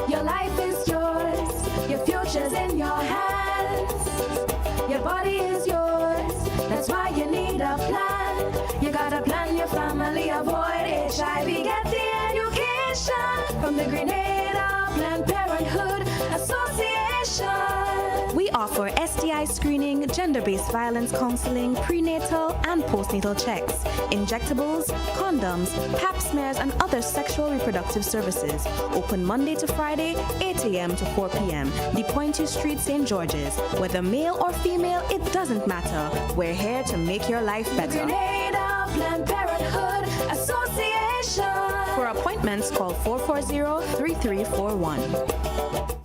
Your life is yours, your future's in your hands, your body is yours, that's why you need a plan. You gotta plan your family, avoid HIV, get the education from the Grenada Planned Parenthood Association. We offer STI screening, gender-based violence counseling, prenatal and postnatal checks, injectables, condoms, pap smears, and other sexual reproductive services. Open Monday to Friday, 8 a.m. to 4 p.m. The Pointe Street, St. George's. Whether male or female, it doesn't matter. We're here to make your life better. Grenada Planned Parenthood Association. For appointments, call 440-3341.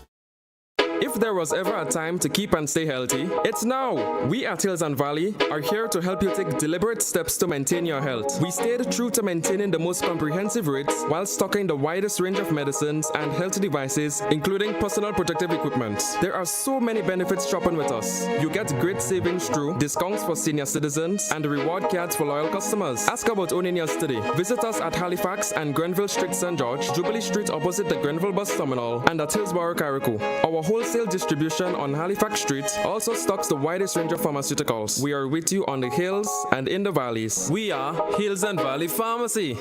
there was ever a time to keep and stay healthy, it's now. We at Hills and Valley are here to help you take deliberate steps to maintain your health. We stayed true to maintaining the most comprehensive rates while stocking the widest range of medicines and health devices, including personal protective equipment. There are so many benefits shopping with us. You get great savings through discounts for senior citizens and reward cards for loyal customers. Ask about owning yours today. Visit us at Halifax and Grenville Street, St. George, Jubilee Street opposite the Grenville Bus Terminal, and at Hillsborough, Carriacou. Our wholesale distribution on Halifax Street also stocks the widest range of pharmaceuticals. We are with you on the hills and in the valleys. We are Hills and Valley Pharmacy.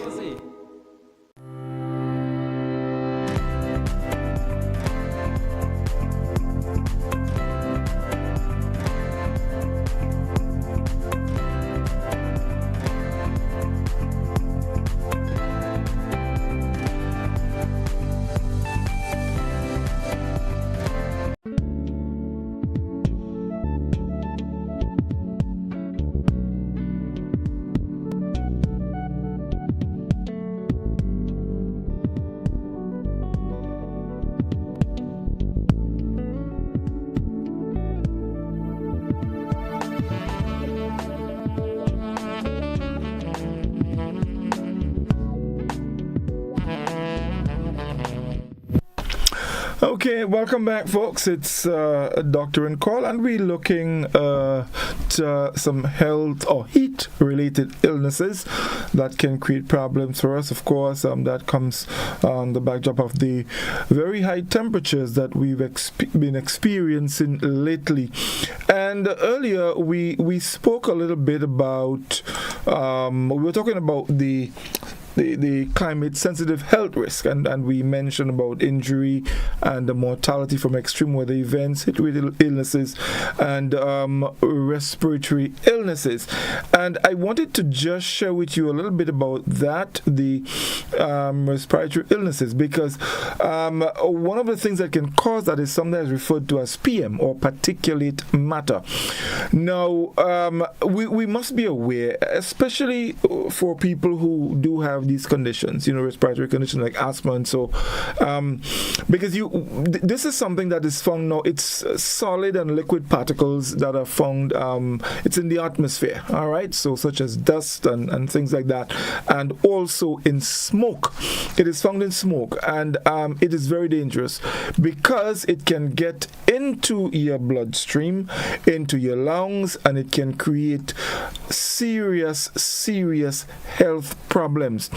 Okay, welcome back, folks. It's Doctor and Call, and we're looking at some health or heat-related illnesses that can create problems for us. Of course, that comes on the backdrop of the very high temperatures that we've been experiencing lately. And earlier, we spoke a little bit about, we were talking about the climate-sensitive health risk, and we mentioned about injury and the mortality from extreme weather events, heat-related illnesses, and respiratory illnesses. And I wanted to just share with you a little bit about that, the respiratory illnesses, because one of the things that can cause that is sometimes referred to as PM, or particulate matter. Now, we must be aware, especially for people who do have these conditions, respiratory conditions like asthma and so, because this is something that is found now. It's solid and liquid particles that are found, it's in the atmosphere, all right, so such as dust and things like that, and also in smoke. It is found in smoke, and it is very dangerous because it can get into your bloodstream, into your lungs, and it can create serious health problems.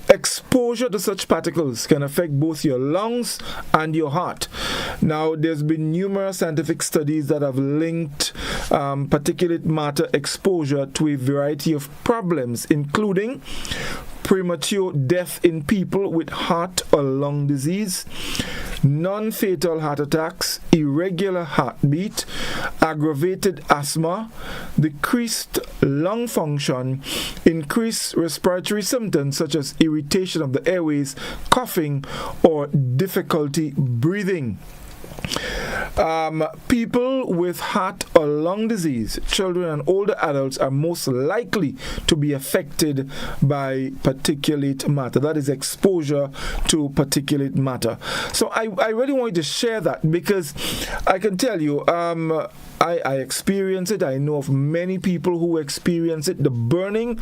Exposure to such particles can affect both your lungs and your heart. Now, there's been numerous scientific studies that have linked particulate matter exposure to a variety of problems, including premature death in people with heart or lung disease, non-fatal heart attacks, irregular heartbeat, aggravated asthma, decreased lung function, increased respiratory symptoms such as irritation of the airways, coughing, or difficulty breathing. People with heart or lung disease, children and older adults, are most likely to be affected by particulate matter. That is exposure to particulate matter. So I really wanted to share that because I can tell you, I experience it. I know of many people who experience it. The burning,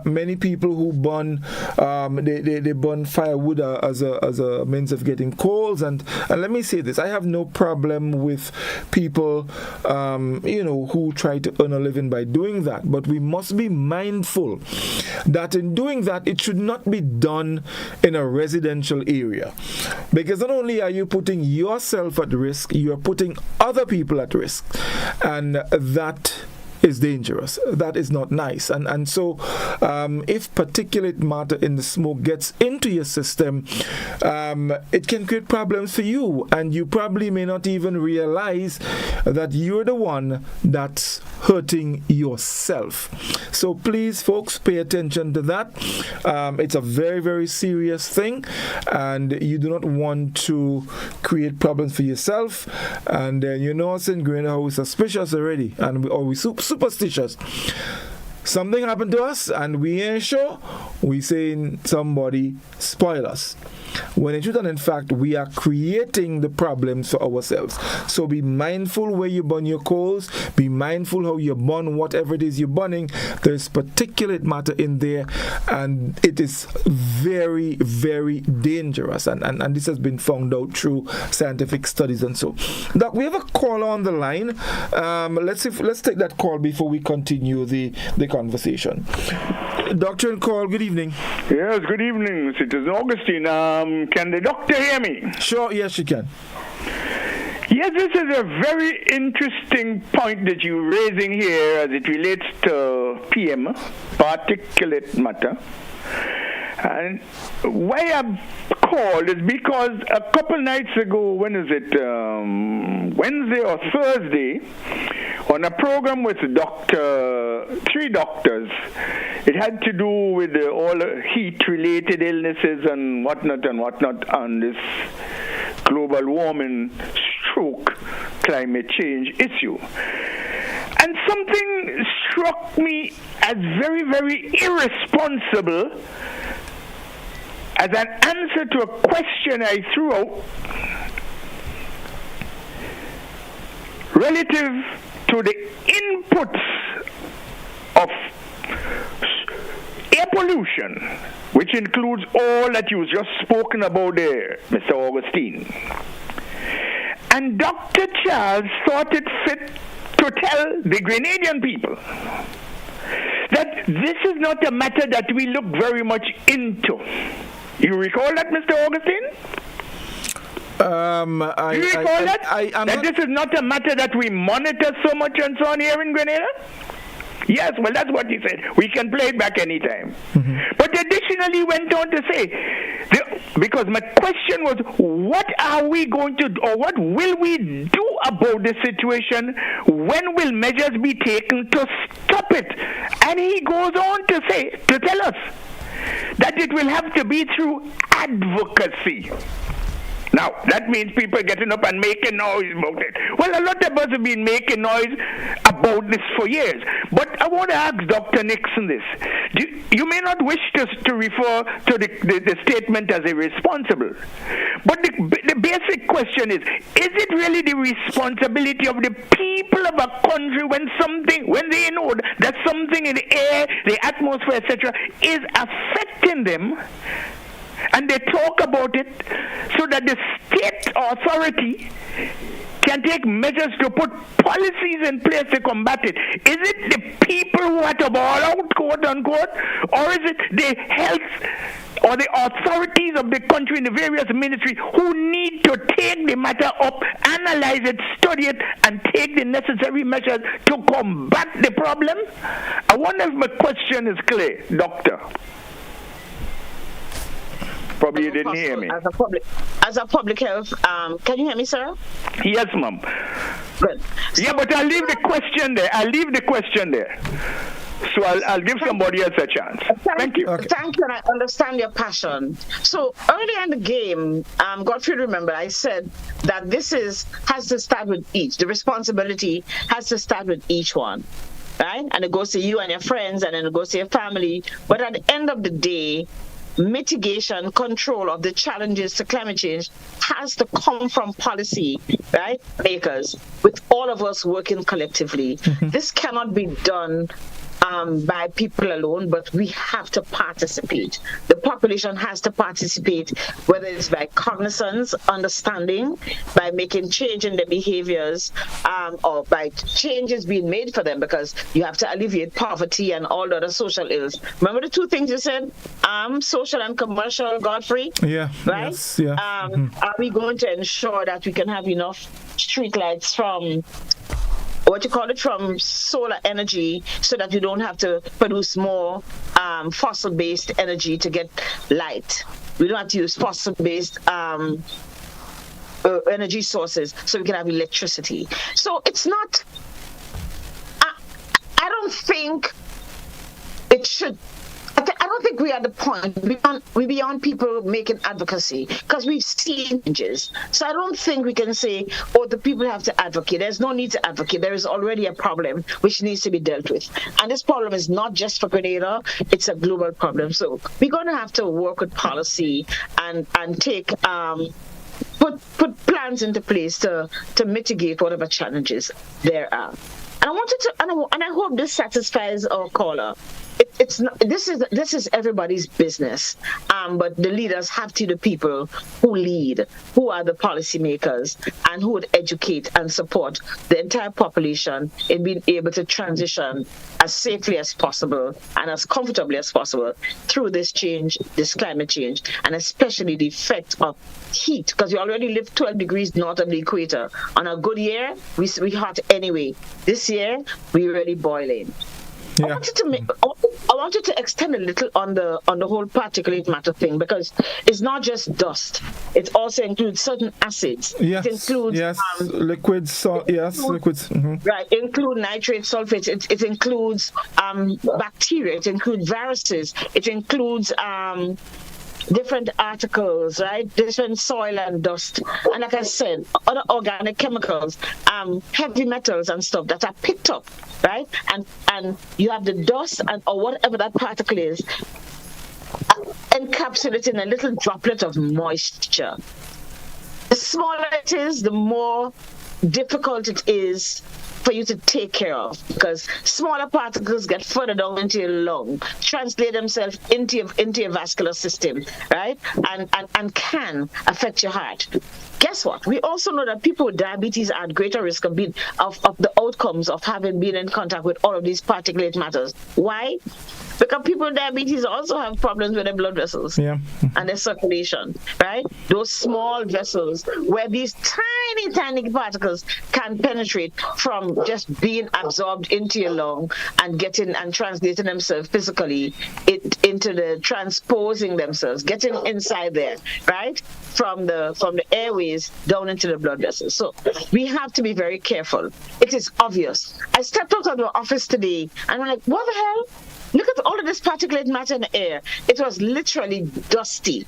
many people who burn, they burn firewood as a means of getting coals. And let me say this: I have no problem with people, who try to earn a living by doing that. But we must be mindful that in doing that, it should not be done in a residential area, because not only are you putting yourself at risk, you are putting other people at risk. And that is dangerous. That is not nice. And so if particulate matter in the smoke gets into your system, it can create problems for you, and you probably may not even realize that you're the one that's hurting yourself. So please, folks, pay attention to that. It's a very, very serious thing, and you do not want to create problems for yourself. And then us in Greener, we're suspicious already, and we're superstitious. Something happened to us and we ain't sure, we saying somebody spoil us. when in truth and in fact we are creating the problems for ourselves. So be mindful where you burn your coals, be mindful how you burn whatever it is you're burning. There's particulate matter in there, and it is very, very dangerous, and this has been found out through scientific studies and so. Doc, we have a call on the line. Let's take that call before we continue the conversation. Doctor and call, good evening. Yes, good evening, Citizen Augustine. Can the doctor hear me? Sure, yes, she can. Yes, this is a very interesting point that you're raising here as it relates to PM, particulate matter. And why I called is because a couple nights ago, when is it, Wednesday or Thursday, on a program with three doctors, it had to do with all heat-related illnesses and whatnot on this global warming, stroke, climate change issue. And something struck me as very, very irresponsible as an answer to a question I threw out relative to the inputs of air pollution, which includes all that you just spoken about there, Mr. Augustine. And Dr. Charles thought it fit to tell the Grenadian people that this is not a matter that we look very much into. You recall that, Mr. Augustine? Do you recall that this is not a matter that we monitor so much and so on here in Grenada? Yes, well, that's what he said. We can play it back anytime. Mm-hmm. But additionally went on to say, because my question was, what are we going to do, or what will we do about this situation? When will measures be taken to stop it? And he goes on to tell us that it will have to be through advocacy. Now, that means people getting up and making noise about it. Well, a lot of us have been making noise about this for years. But I want to ask Dr. Nixon this. You may not wish to refer to the statement as irresponsible. But the basic question is it really the responsibility of the people of a country when they know that something in the air, the atmosphere, etc., is affecting them, and they talk about it so that the state authority can take measures to put policies in place to combat it? Is it the people who are to ball out, quote unquote, or is it the health or the authorities of the country in the various ministries who need to take the matter up, analyze it, study it, and take the necessary measures to combat the problem? I wonder if my question is clear, Doctor. Probably you didn't hear me. As a public health, can you hear me, sir? Yes, ma'am. Good. Yeah, but I'll leave the question there. So I'll give somebody else a chance. Thank you. Okay. Thank you, and I understand your passion. So earlier in the game, Godfrey, remember, I said that this has to start with each. The responsibility has to start with each one, right? And it goes to you and your friends, and then it goes to your family. But at the end of the day, mitigation, control of the challenges to climate change has to come from policy, right, makers, with all of us working collectively. Mm-hmm. This cannot be done by people alone, but we have to participate. The population has to participate, whether it's by cognizance, understanding, by making change in their behaviors, or by changes being made for them, because you have to alleviate poverty and all the other social ills. Remember the two things you said? Social and commercial, Godfrey? Yeah. Right? Yes, yeah. Are we going to ensure that we can have enough streetlights from from solar energy, so that you don't have to produce more fossil-based energy to get light? We don't have to use fossil-based energy sources so we can have electricity. So it's not, I don't think it should, I don't think think we're at the point, we're beyond people making advocacy, because we've seen changes. So I don't think we can say, oh, the people have to advocate. There's no need to advocate. There is already a problem which needs to be dealt with. And this problem is not just for Grenada, it's a global problem. So we're going to have to work with policy and take put plans into place to mitigate whatever challenges there are. And I wanted to, and I hope this satisfies our caller. It's not, this is everybody's business, but the leaders have to be the people who lead, who are the policymakers, and who would educate and support the entire population in being able to transition as safely as possible and as comfortably as possible through this change, this climate change, and especially the effect of heat, because we already live 12 degrees north of the equator. On a good year, we hot anyway. This year, we're really boiling. Yeah. I wanted to extend a little on the whole particulate matter thing, because it's not just dust. It also includes certain acids. Yes. It includes liquids. Liquids. Mm-hmm. Right. It includes nitrates, sulfates. It includes bacteria. It includes viruses. It includes different articles, right? Different soil and dust, and like I said, other organic chemicals, heavy metals and stuff that are picked up, right? And you have the dust or whatever that particle is encapsulated in a little droplet of moisture. The smaller it is, the more difficult it is for you to take care of, because smaller particles get further down into your lung, translate themselves into your vascular system, right? And can affect your heart. Guess what? We also know that people with diabetes are at greater risk of the outcomes of having been in contact with all of these particulate matters. Why? Because people with diabetes also have problems with their blood vessels and their circulation, right? Those small vessels where these tiny particles can penetrate from just being absorbed into your lung and translating themselves physically transposing themselves, getting inside there, right? From the airways down into the blood vessels. So we have to be very careful. It is obvious. I stepped out of the office today and I'm like, what the hell? Look at all of this particulate matter in the air. It was literally dusty,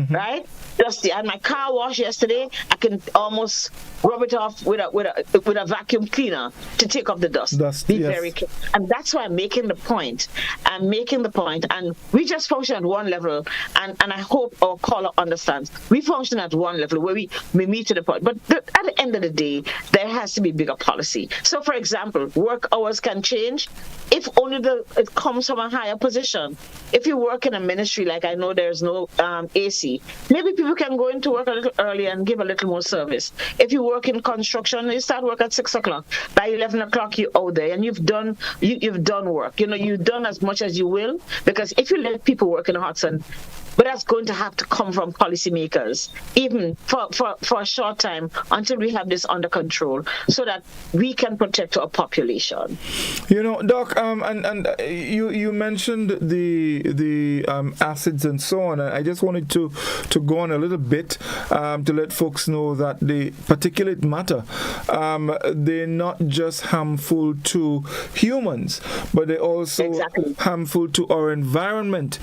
right? Dusty. I had my car washed yesterday. I can almost rub it off with a vacuum cleaner to take off the dust. Be very careful. And that's why I'm making the point. And we just function at one level, and I hope our caller understands. We function at one level where we meet to the point. But at the end of the day, there has to be bigger policy. So, for example, work hours can change if only it comes from a higher position. If you work in a ministry, like I know there's no AC, maybe people can go into work a little early and give a little more service. If you work in construction, you start work at 6 o'clock. By 11 o'clock, you're out there and you've done work. You've done as much as you will, because if you let people work in the hot sun, but that's going to have to come from policymakers, even for a short time, until we have this under control, so that we can protect our population. Doc, and you mentioned the acids and so on. I just wanted to go on a little bit to let folks know that the particulate matter, they're not just harmful to humans, but they're also harmful to our environment,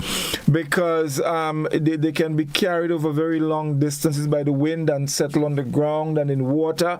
because they can be carried over very long distances by the wind and settle on the ground and in water.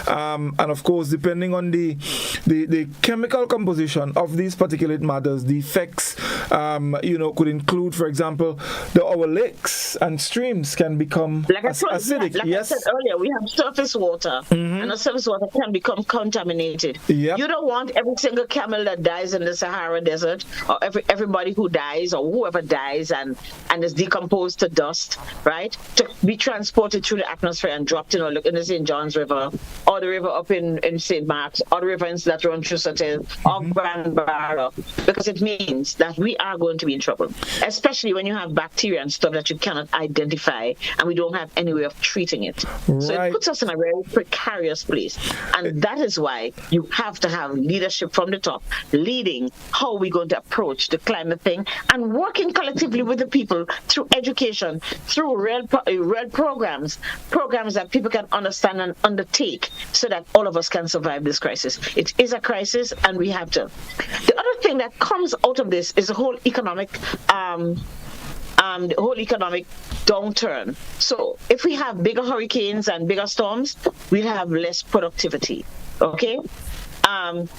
And of course, depending on the chemical composition of these particulate matters, the effects could include, for example, our lakes and streams can become acidic. I said earlier, we have surface water, and the surface water can become contaminated. Yep. You don't want every single camel that dies in the Sahara Desert, or everybody who dies, or whoever dies and is decomposed to dust, right, to be transported through the atmosphere and dropped in the St. John's River, or the river up in St. Mark's, or the river that runs through Sutton, or Grand Barrow, because it means that we are going to be in trouble, especially when you have bacteria and stuff that you cannot identify, and we don't have any way of treating it. Right. So it puts us in a very precarious place, and that is why you have to have leadership from the top, leading how we're going to approach the climate thing, and working collectively with the people through education, through real programs that people can understand and undertake, so that all of us can survive this crisis. It is a crisis, and we have to. The other thing that comes out of this is the whole economic downturn. So if we have bigger hurricanes and bigger storms, we'll have less productivity. Okay?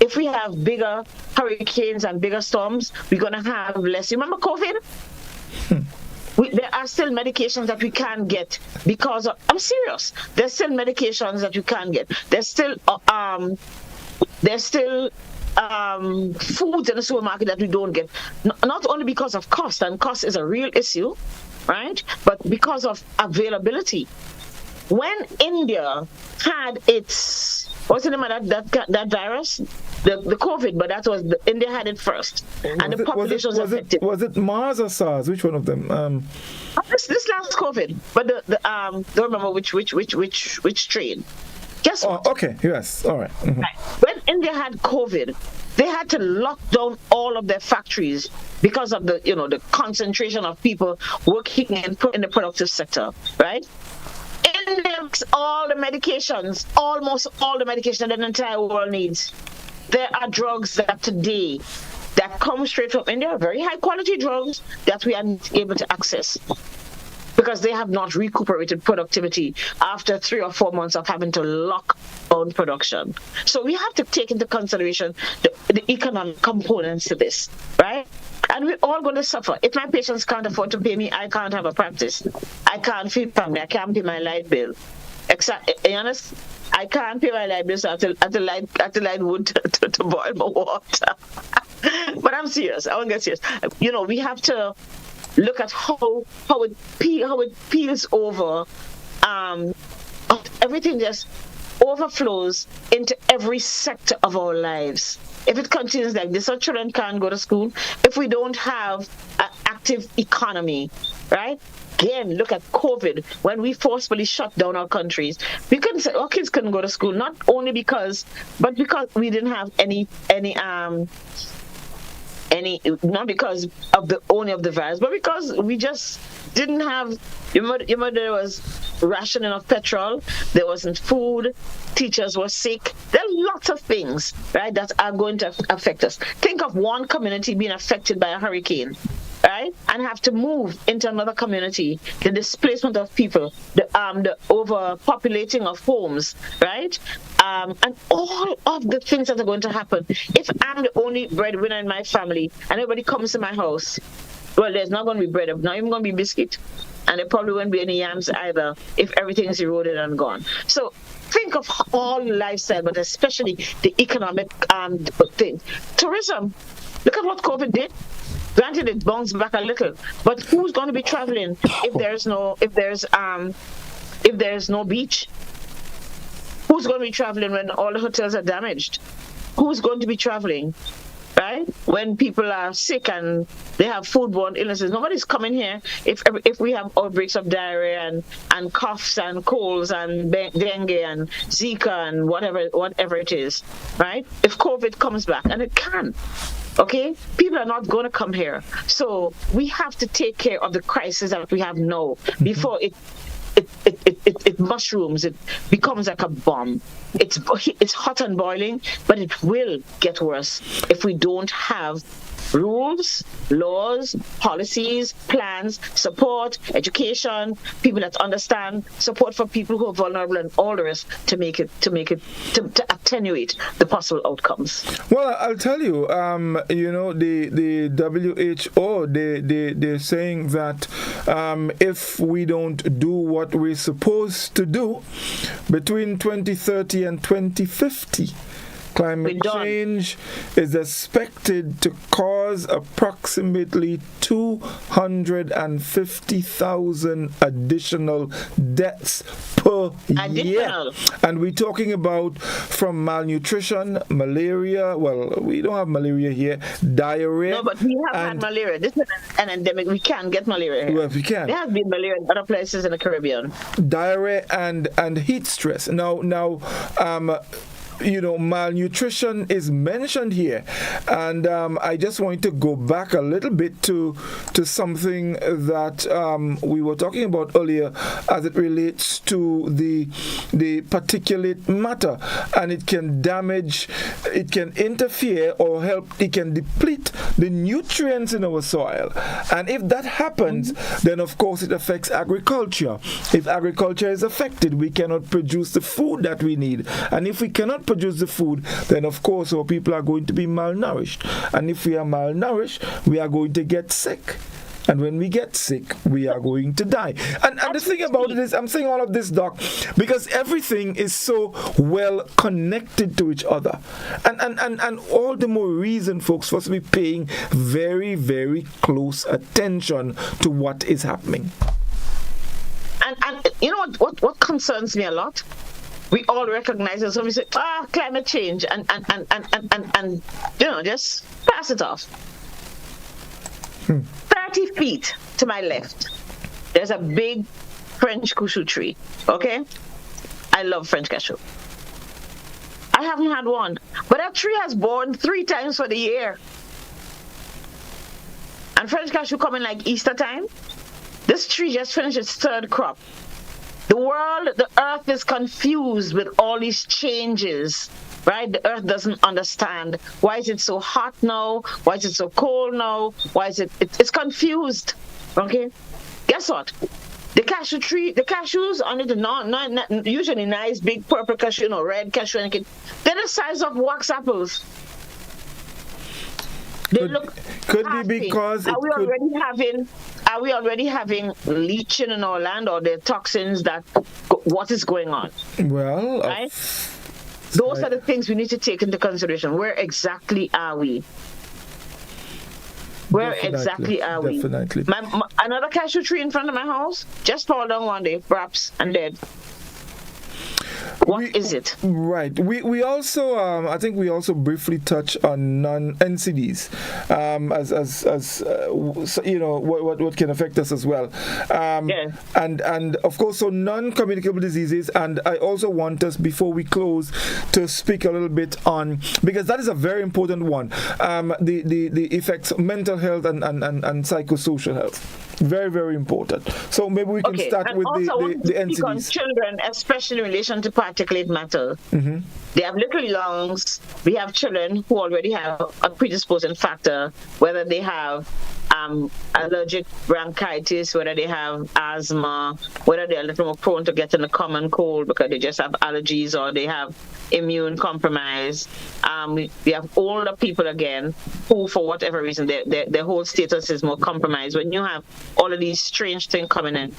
If we have bigger hurricanes and bigger storms, we're going to have less. You remember COVID? There are still medications that we can't get because of, I'm serious. There's still medications that you can't get. There's still foods in the supermarket that we don't get. Not only because of cost, and cost is a real issue, right? But because of availability. When India had its, what's the name of that virus? The COVID, but that was India had it first, and the population was affected. Was it MERS or SARS? Which one of them? This last COVID, but don't remember which strain. Guess what? Oh, okay. Yes. All right. Mm-hmm. Right. When India had COVID, they had to lock down all of their factories because of the concentration of people working in the productive sector, right? India makes all the medications, almost all the medication that the entire world needs. There are drugs that today that come straight from India, very high quality drugs that we are not able to access because they have not recuperated productivity after 3 or 4 months of having to lock down production. So we have to take into consideration the economic components to this, right? And we're all going to suffer. If my patients can't afford to pay me, I can't have a practice. I can't feed family. I can't pay my light bill. Honest, I can't pay my light bill, so I have to light wood to boil my water. But I'm serious. I won't get serious. We have to look at how it peels over. Everything just overflows into every sector of our lives. If it continues like this, our children can't go to school. If we don't have an active economy, right? Again, look at COVID. When we forcefully shut down our countries, we couldn't say our kids couldn't go to school. Not only because we didn't have any not because of the virus, but because we just didn't have. There was rationing of petrol, there wasn't food, teachers were sick. There are lots of things, right, that are going to affect us. Think of one community being affected by a hurricane, right, and have to move into another community. The displacement of people, the overpopulating of homes, right, and all of the things that are going to happen. If I'm the only breadwinner in my family and everybody comes to my house, well, there's not going to be bread, not even going to be biscuit, and there probably won't be any yams either if everything is eroded and gone. So think of all lifestyle, but especially the economic thing. Tourism, look at what COVID did. Granted, it bounced back a little, but who's going to be traveling if there's no beach? Who's going to be traveling when all the hotels are damaged? Who's going to be traveling, right, when people are sick and they have foodborne illnesses? Nobody's coming here if we have outbreaks of diarrhea and coughs and colds and dengue and Zika and whatever it is, right? If COVID comes back, and it can, okay, people are not going to come here. So we have to take care of the crisis that we have now before it mushrooms. It becomes like a bomb. It's hot and boiling, but it will get worse if we don't have rules, laws, policies, plans, support, education, people that understand, support for people who are vulnerable, and all the rest to attenuate the possible outcomes. Well, I'll tell you, the WHO, they're saying that if we don't do what we're supposed to do between 2030 and 2050, climate change is expected to cause approximately 250,000 additional deaths per year. And we're talking about from malnutrition, malaria. Well, we don't have malaria here. Diarrhea. No, but we have had malaria. This is an endemic. We can't get malaria here. Well, we can. There has been malaria in other places in the Caribbean. Diarrhea and heat stress. Now, malnutrition is mentioned here, and I just want to go back a little bit to something that we were talking about earlier as it relates to the particulate matter, and it can damage, it can interfere or help, it can deplete the nutrients in our soil, and if that happens, then of course it affects agriculture. If agriculture is affected, we cannot produce the food that we need, and if we cannot produce the food, then of course our people are going to be malnourished, and if we are malnourished, we are going to get sick. And when we get sick, we are going to die. And the thing about it is, I'm saying all of this, Doc, because everything is so well connected to each other. And all the more reason, folks, for us to be paying very, very close attention to what is happening. And you know what concerns me a lot? We all recognize it. So we say, climate change, and just pass it off. 30 feet to my left, there's a big French cashew tree, okay? I love French cashew. I haven't had one, but that tree has borne 3 times for the year. And French cashew coming like Easter time. This tree just finished its 3rd crop. The world, the earth is confused with all these changes, right? The earth doesn't understand. Why is it so hot now? Why is it so cold now? Why is it's confused, okay? Guess what? The cashew tree, the cashews under the usually nice big purple cashew, red cashew, they're the size of wax apples. They could be because are we already having leaching in our land, or the toxins what is going on? Well, right? Those are the things we need to take into consideration. Where exactly are we? Exactly are we? Definitely. Another cashew tree in front of my house just fell down one day, perhaps, and dead. What is it? Right. We also I think we also briefly touch on non-NCDs what can affect us as well. And of course, so non-communicable diseases. And I also want us, before we close, to speak a little bit on, because that is a very important one, the effects of mental health and psychosocial health. Very, very important. So maybe we can start with the NCDs. On children, especially in relation to particulate matter. Mm-hmm. They have little lungs. We have children who already have a predisposing factor, whether they have allergic bronchitis, whether they have asthma, whether they're a little more prone to getting a common cold because they just have allergies, or they have immune compromise. We have older people again who, for whatever reason, their whole status is more compromised. When you have all of these strange things coming in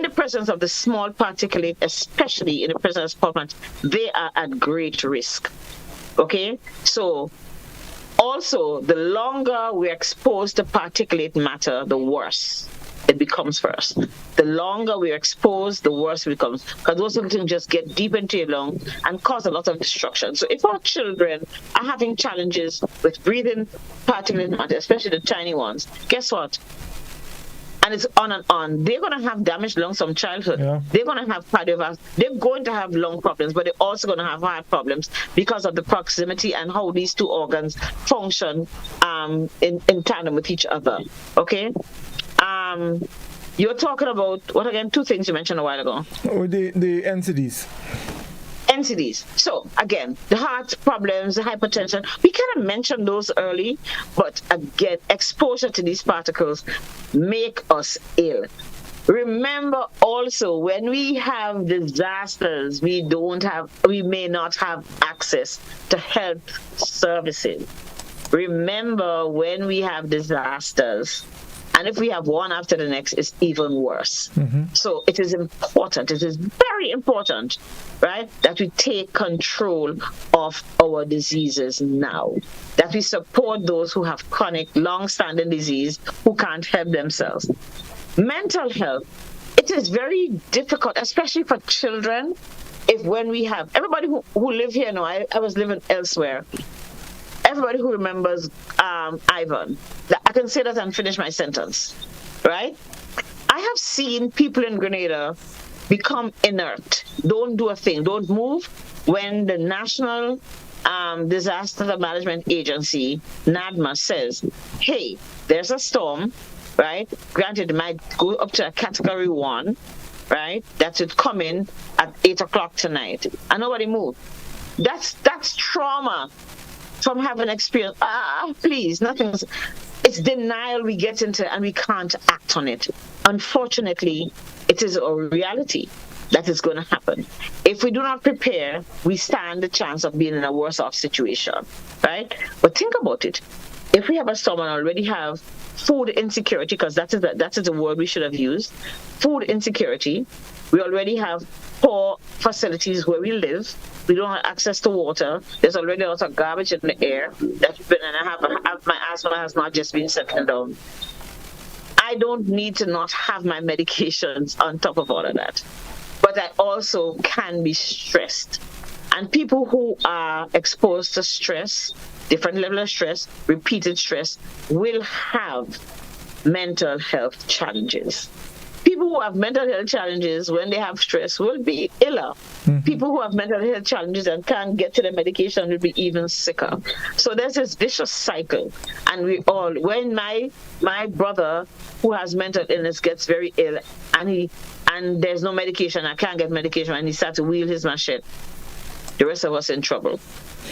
the presence of the small particulate, especially in the presence of small particulates, they are at great risk. Okay? So, also, the longer we're exposed to particulate matter, the worse it becomes for us. The longer we're exposed, the worse it becomes, because those little things just get deep into your lungs and cause a lot of destruction. So if our children are having challenges with breathing particulate matter, especially the tiny ones, guess what? And it's on and on. They're going to have damaged lungs from childhood. Yeah. They're going to have cardiovascular. They're going to have lung problems, but they're also going to have heart problems because of the proximity and how these two organs function in tandem with each other. Okay? You're talking about, what again? 2 things you mentioned a while ago. The NCDs. NCDs. So, again, the heart problems, the hypertension, we kind of mentioned those early, but again, exposure to these particles make us ill. Remember also, when we have disasters, we may not have access to health services. Remember, when we have disasters, and if we have one after the next, it's even worse. Mm-hmm. So it is important, it is very important, right, that we take control of our diseases now, that we support those who have chronic, long-standing disease, who can't help themselves. Mental health, it is very difficult, especially for children, when we have, everybody who live here now, I was living elsewhere, everybody who remembers Ivan, I can say that and finish my sentence, right? I have seen people in Grenada become inert. Don't do a thing. Don't move when the National Disaster Management Agency, NADMA, says, hey, there's a storm, right? Granted, it might go up to a category 1, right? That would come in at 8 o'clock tonight, and nobody moved. That's trauma from having experience. Please, nothing's. It's denial we get into, and we can't act on it. Unfortunately, it is a reality that is going to happen. If we do not prepare, we stand the chance of being in a worse off situation, right? But think about it. If we have a storm and already have food insecurity, because that is the word we should have used, food insecurity, we already have poor facilities where we live, we don't have access to water, there's already a lot of garbage in the air, my asthma has not just been settling down. I don't need to not have my medications on top of all of that. But I also can be stressed. And people who are exposed to stress, different level of stress, repeated stress, will have mental health challenges. People who have mental health challenges when they have stress will be iller. People who have mental health challenges and can't get to the medication will be even sicker. So there's this vicious cycle. And when my brother who has mental illness gets very ill and there's no medication, I can't get medication, and he starts to wheel his machete, the rest of us in trouble.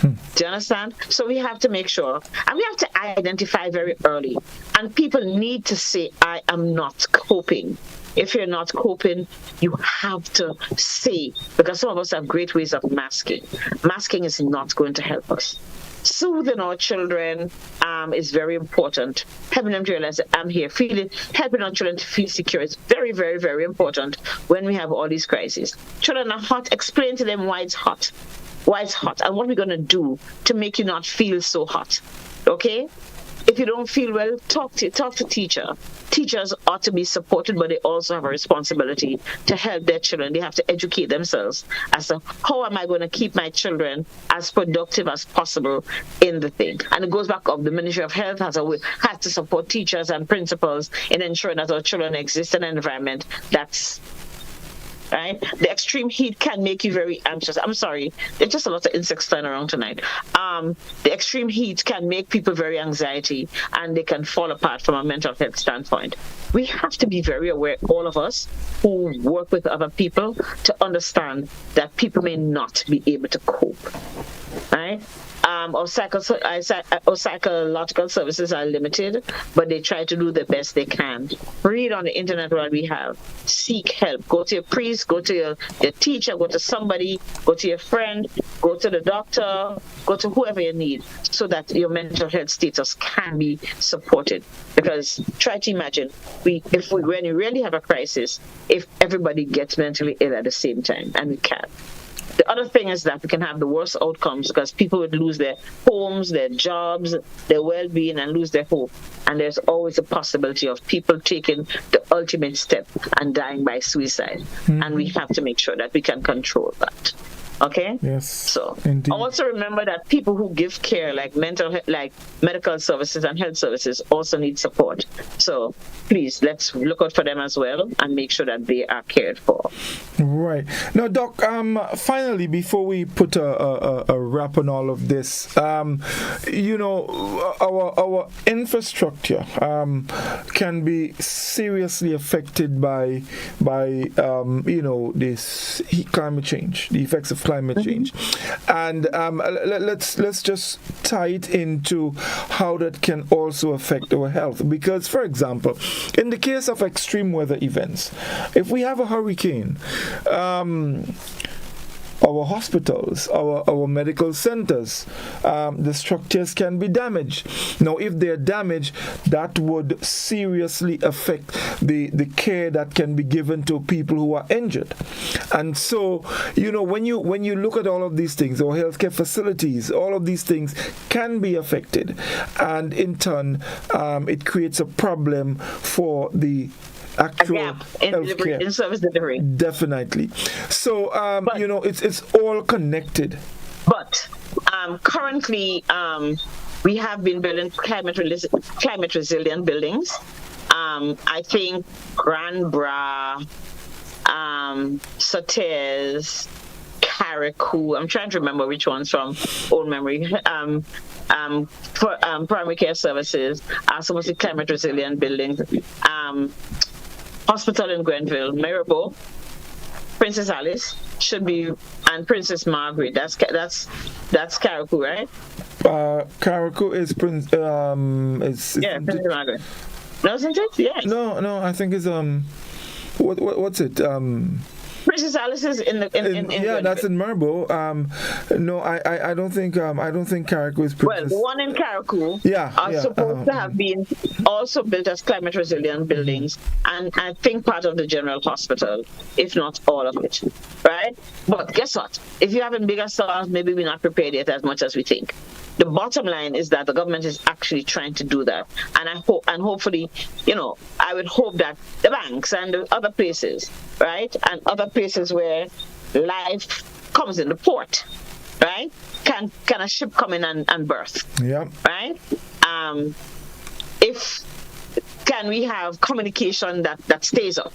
Do you understand? So we have to make sure, and we have to identify very early. And people need to say, I am not coping. If you're not coping, you have to say, because some of us have great ways of masking. Masking is not going to help us. Soothing our children is very important. Helping them to realize that I'm here. Helping our children to feel secure is very, very, very important when we have all these crises. Children are hot. Explain to them why it's hot. Why it's hot and what we're going to do to make you not feel so hot. Okay? If you don't feel well, talk to teacher. Teachers ought to be supported, but they also have a responsibility to help their children. They have to educate themselves as to how am I going to keep my children as productive as possible in the thing. And it goes back up. The Ministry of Health has to support teachers and principals in ensuring that our children exist in an environment that's right. The extreme heat can make you very anxious. I'm sorry, there's just a lot of insects flying around tonight. The extreme heat can make people very anxiety, and they can fall apart from a mental health standpoint. We have to be very aware, all of us who work with other people, to understand that people may not be able to cope. Right? Our psychological services are limited, but they try to do the best they can. Read on the internet what we have. Seek help. Go to your priest, go to your teacher, go to somebody, go to your friend, go to the doctor, go to whoever you need, so that your mental health status can be supported. Because try to imagine, when you really have a crisis, if everybody gets mentally ill at the same time, and we can't. The other thing is that we can have the worst outcomes because people would lose their homes, their jobs, their well-being, and lose their hope. And there's always a possibility of people taking the ultimate step and dying by suicide. And we have to make sure that we can control that. Okay? Yes. So indeed. Also remember that people who give care, like medical services and health services, also need support. So please, let's look out for them as well and make sure that they are cared for. Right. Now, Doc, finally, before we put a wrap on all of this, our infrastructure can be seriously affected by this climate change, the effects of climate change, and let's just tie it into how that can also affect our health. Because, for example, in the case of extreme weather events, if we have a hurricane, our hospitals, our medical centers, the structures can be damaged. Now, if they're damaged, that would seriously affect the care that can be given to people who are injured. And so, when you look at all of these things, our healthcare facilities, all of these things can be affected. And in turn, it creates a problem for the actual healthcare in service delivery. Definitely. So it's all connected. But currently, we have been building climate resilient buildings. I think Grand Bra Soteas, Carriacou. I'm trying to remember which ones from old memory. For primary care services, some of the climate resilient buildings, hospital in Grenville, Maribor, Princess Alice should be, and Princess Margaret. That's Carriacou, right? Carriacou is Princess Margaret. No, isn't it? Yes. No, I think it's what's it? Princess Alice is in yeah, that's in Maribor. No, I don't think Carriacou is Princess. Well, the one in Carriacou are supposed to have been also built as climate resilient buildings, and I think part of the general hospital, if not all of it, right? But guess what? If you have in bigger stores, maybe we're not prepared yet as much as we think. The bottom line is that the government is actually trying to do that, and hopefully, I would hope that the banks and the other places, right, and other places where life comes in the port, right, can a ship come in and berth, right? Can we have communication that stays up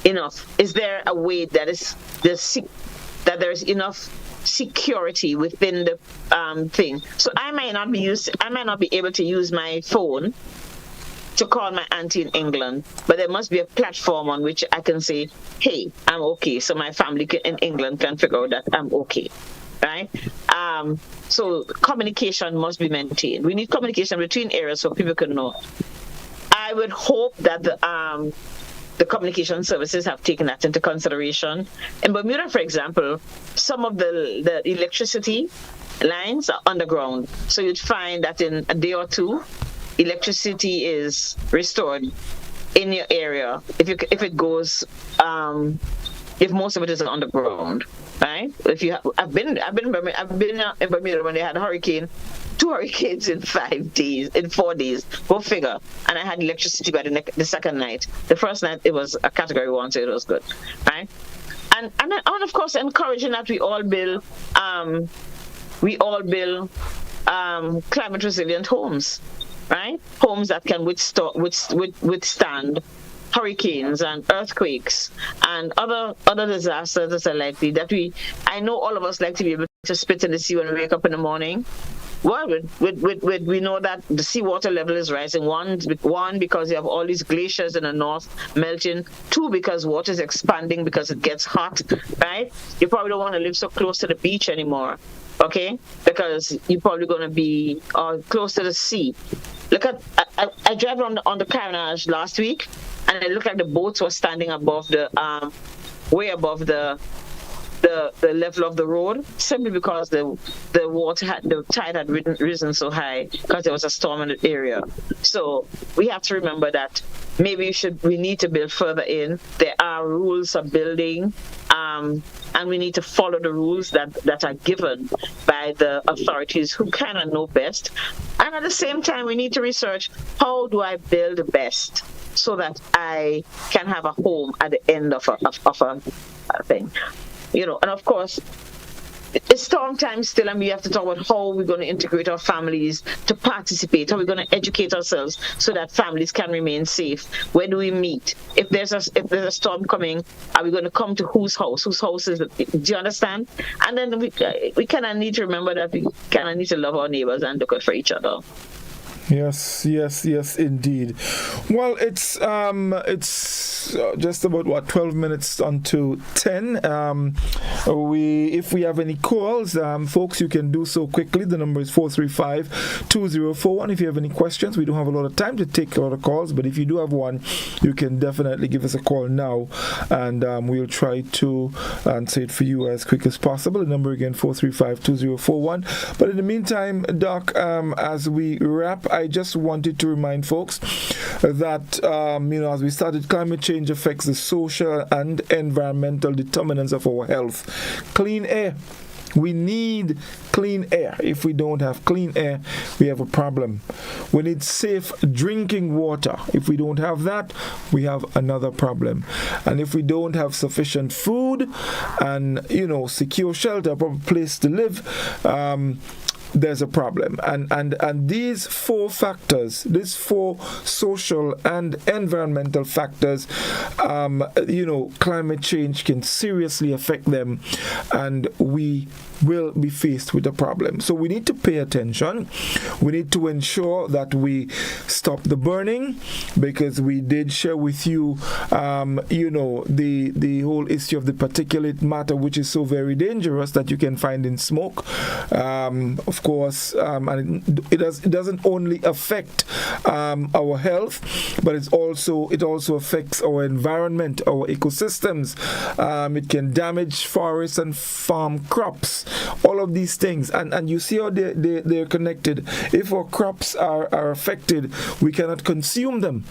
enough? Is there a way that there is enough security within the thing? So I might not be able to use my phone to call my auntie in England, but there must be a platform on which I can say, hey, I'm okay, so my family in England can figure out that I'm okay, right? So communication must be maintained. We need communication between areas so people can know. I would hope that the communication services have taken that into consideration. In Bermuda, for example, some of the electricity lines are underground. So you'd find that in a day or two, electricity is restored in your area if it goes if most of it is underground, right? I've been in Bermuda when they had two hurricanes in 4 days, go figure. And I had electricity by the second night. The first night it was a category 1, so it was good, right? And of course encouraging that we all build climate resilient homes, right? Homes that can withstand hurricanes and earthquakes and other disasters that are likely. I know all of us like to be able to spit in the sea when we wake up in the morning. Well, we know that the seawater level is rising. One, because you have all these glaciers in the north melting. 2, because water is expanding because it gets hot, right? You probably don't want to live so close to the beach anymore, okay? Because you're probably going to be close to the sea. Look at, I drove on the Carnage last week, and it looked like the boats were standing above way above the level of the road, simply because the tide had risen so high because there was a storm in the area. So we have to remember that maybe we need to build further in. There are rules of building, and we need to follow the rules that are given by the authorities who kind of know best. And at the same time, we need to research, how do I build best so that I can have a home at the end of a thing. And of course, it's storm time still, and we have to talk about how we're going to integrate our families to participate, how we're going to educate ourselves so that families can remain safe. Where do we meet? If there's a storm coming, are we going to come to whose house? Whose house is it? Do you understand? And then we kind of need to remember that we kind of need to love our neighbors and look out for each other. Yes, indeed. Well, it's just about 12 minutes unto 10. If we have any calls, folks, you can do so quickly. The number is 435-2041. If you have any questions, we don't have a lot of time to take a lot of calls, but if you do have one, you can definitely give us a call now, and we'll try to answer it for you as quick as possible. The number again, 435-2041. But in the meantime, Doc, as we wrap, I just wanted to remind folks that, as we started, climate change affects the social and environmental determinants of our health. Clean air. We need clean air. If we don't have clean air, we have a problem. We need safe drinking water. If we don't have that, we have another problem. And if we don't have sufficient food and, secure shelter, a proper place to live, there's a problem. And these four factors, these four social and environmental factors, climate change can seriously affect them, and we will be faced with a problem. So we need to pay attention. We need to ensure that we stop the burning, because we did share with you, the whole issue of the particulate matter, which is so very dangerous, that you can find in smoke. Of course, and it doesn't only affect our health, but it also affects our environment, our ecosystems. It can damage forests and farm crops. All of these things, and you see how they're connected. If our crops are affected, we cannot consume them.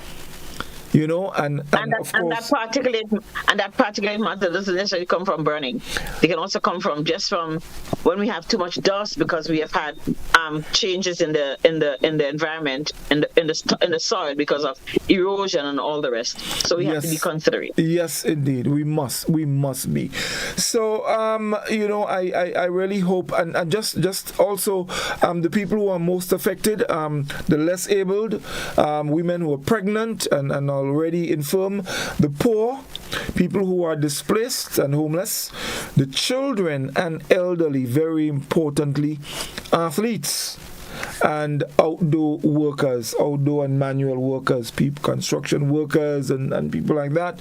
And of course, that particulate matter doesn't necessarily come from burning. They can also come from when we have too much dust, because we have had changes in the environment, in the soil, because of erosion and all the rest. So we have to be considerate. Yes, indeed, we must be. So I really hope, and just also the people who are most affected, the less abled, women who are pregnant and already infirm, the poor, people who are displaced and homeless, the children and elderly, very importantly, athletes, and outdoor workers, outdoor and manual workers, construction workers and people like that.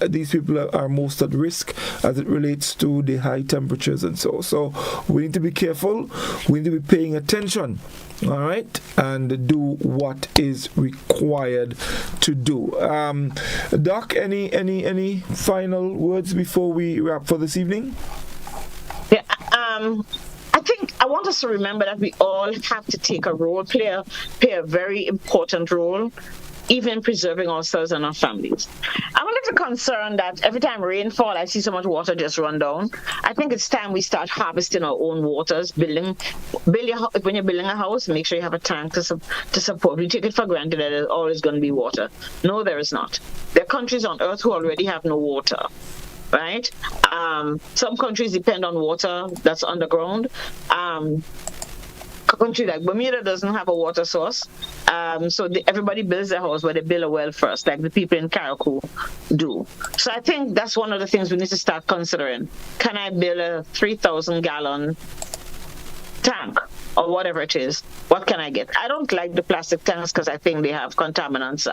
These people are most at risk as it relates to the high temperatures and so. So we need to be careful. We need to be paying attention. All right, and do what is required to do. Doc, any final words before we wrap for this evening? Yeah, I think I want us to remember that we all have to take a role, play a very important role, even in preserving ourselves and our families. I'm a little concerned that every time rainfall, I see so much water just run down. I think it's time we start harvesting our own waters. When you're building a house, make sure you have a tank to support. We take it for granted that there's always going to be water. No, there is not. There are countries on earth who already have no water. Right? Some countries depend on water that's underground. A country like Bermuda doesn't have a water source. So everybody builds their house, but they build a well first, like the people in Carriacou do. So I think that's one of the things we need to start considering. Can I build a 3,000-gallon tank or whatever it is? What can I get? I don't like the plastic tanks because I think they have contaminants.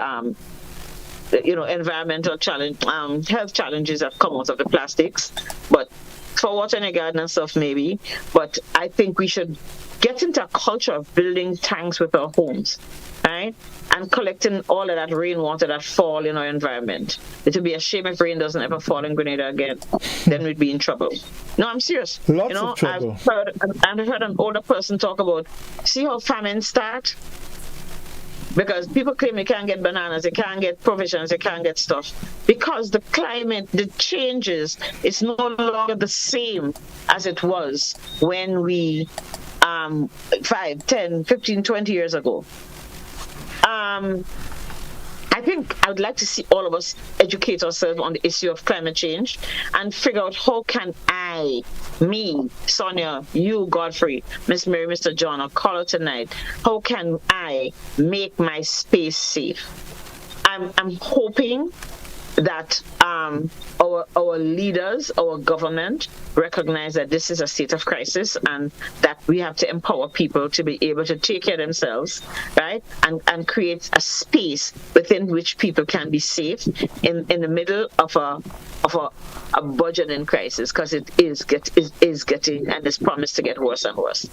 Environmental challenge, health challenges that come out of the plastics. But for water in your garden and stuff, maybe. But I think we should get into a culture of building tanks with our homes, right? And collecting all of that rainwater that fall in our environment. It would be a shame if rain doesn't ever fall in Grenada again. Then we'd be in trouble. No, I'm serious. Lots of trouble. I've heard an older person talk about, see how famines start? Because people claim they can't get bananas, they can't get provisions, they can't get stuff. Because the climate, the changes, it's no longer the same as it was when we, 5, 10, 15, 20 years ago. I think I would like to see all of us educate ourselves on the issue of climate change and figure out how can me, Sonia, you, Godfrey, Miss Mary, Mr. John, or caller tonight, how can I make my space safe? I'm hoping that our leaders, our government, recognize that this is a state of crisis and that we have to empower people to be able to take care of themselves, right? And create a space within which people can be safe in the middle of a budgeting crisis, because it is getting and is promised to get worse and worse.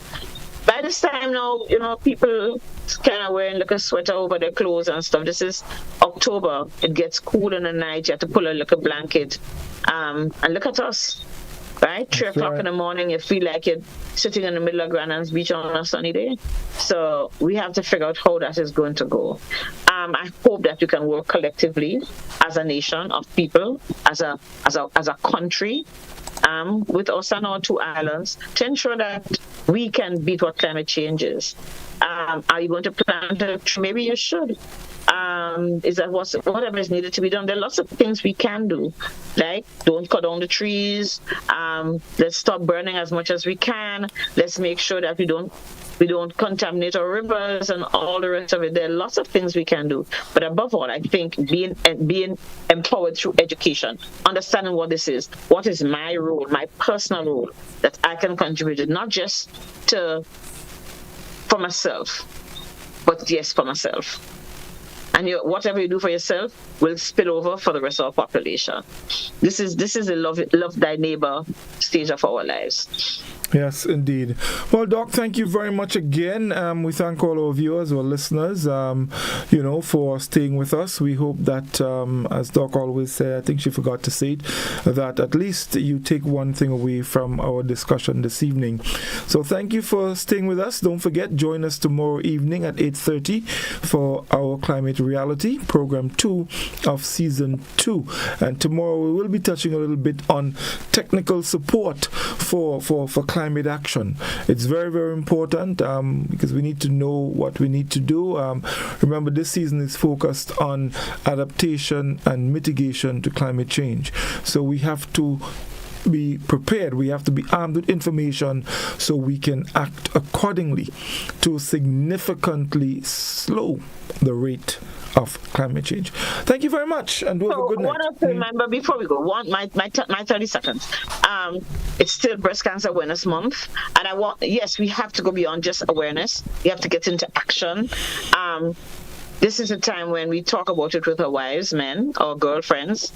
By this time now, people kind of wearing like a sweater over their clothes and stuff. This is October. It gets cool in the night. You have to pull a little blanket. And look at us, right? 3 o'clock in the morning, you feel like you're sitting in the middle of Grand Anse Beach on a sunny day. So we have to figure out how that is going to go. I hope that we can work collectively as a nation of people, as a country, with us and our 2 islands, to ensure that we can beat what climate change is. Are you going to plant a tree? Maybe you should. is that whatever is needed to be done. There are lots of things we can do, like don't cut down the trees. Let's stop burning as much as we can. Let's make sure that we don't contaminate our rivers and all the rest of it. There are lots of things we can do. But above all, I think being empowered through education, understanding what this is, what is my role, my personal role that I can contribute, not just for myself, but yes, for myself. And whatever you do for yourself will spill over for the rest of our population. This is a love thy neighbor stage of our lives. Yes, indeed. Well, Doc, thank you very much again. We thank all our viewers or listeners, for staying with us. We hope that, as Doc always said, I think she forgot to say it, that at least you take one thing away from our discussion this evening. So thank you for staying with us. Don't forget, join us tomorrow evening at 8:30 for our Climate Reality, Program 2 of Season 2. And tomorrow we will be touching a little bit on technical support for climate action. It's very, very important because we need to know what we need to do. Remember, this season is focused on adaptation and mitigation to climate change. So we have to be prepared. We have to be armed with information so we can act accordingly to significantly slow the rate of climate change. Thank you very much, and have a good night. I want to remember before we go, my 30 seconds. It's still Breast Cancer Awareness Month, and yes, we have to go beyond just awareness. We have to get into action. This is a time when we talk about it with our wives, men, or girlfriends.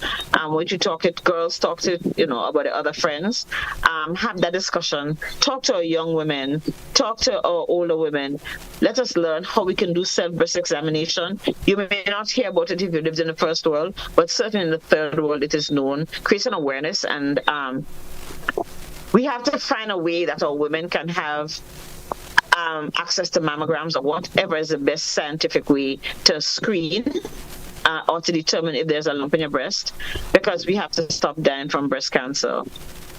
When you girls talk to, about the other friends. Have that discussion. Talk to our young women. Talk to our older women. Let us learn how we can do self-breast examination. You may not hear about it if you lived in the first world, but certainly in the third world it is known. Create an awareness, and we have to find a way that our women can have access to mammograms or whatever is the best scientific way to screen or to determine if there's a lump in your breast, because we have to stop dying from breast cancer.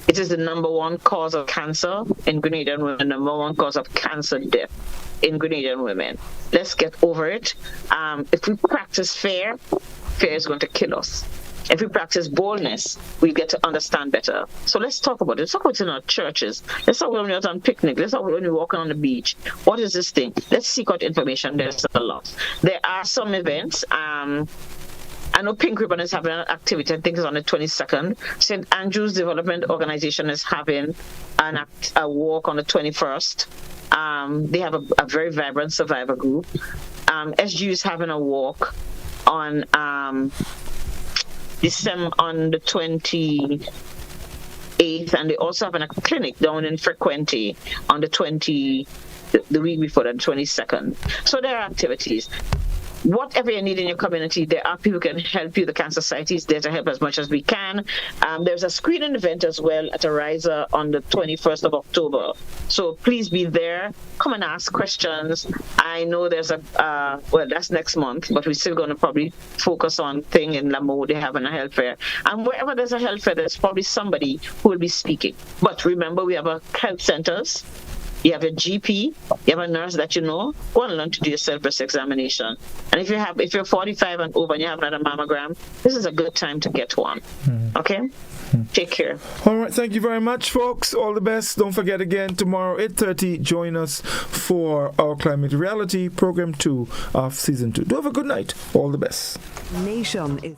It is the number one cause of cancer in Grenadian women, the number one cause of cancer death in Grenadian women. Let's get over it. If we practice fear is going to kill us. If we practice boldness, we get to understand better. So let's talk about it. Let's talk about it in our churches. Let's talk about it when we're out on picnic. Let's talk about it when we're walking on the beach. What is this thing? Let's seek out information. There's a lot. There are some events. I know Pink Ribbon is having an activity. I think it's on the 22nd. St. Andrew's Development Organization is having a walk on the 21st. They have a very vibrant survivor group. SGU is having a walk on December on the 28th, and they also have a clinic down in Frequenty on the week before the 22nd. So there are activities. Whatever you need in your community, there are people who can help you. The Cancer Society is there to help as much as we can. There's a screening event as well at Ariza on the 21st of October. So please be there. Come and ask questions. I know there's that's next month, but we're still going to probably focus on thing in Lamo. They have a health fair. And wherever there's a health fair, there's probably somebody who will be speaking. But remember, we have our health centers. You have a GP, you have a nurse that you know. Go and learn to do your self-breast examination. And if you're 45 and over and you have another mammogram, this is a good time to get one. Okay? Take care. All right, thank you very much, folks. All the best. Don't forget again, tomorrow 8:30, join us for our Climate Reality, Program 2 of Season 2. Do have a good night. All the best. Nation is...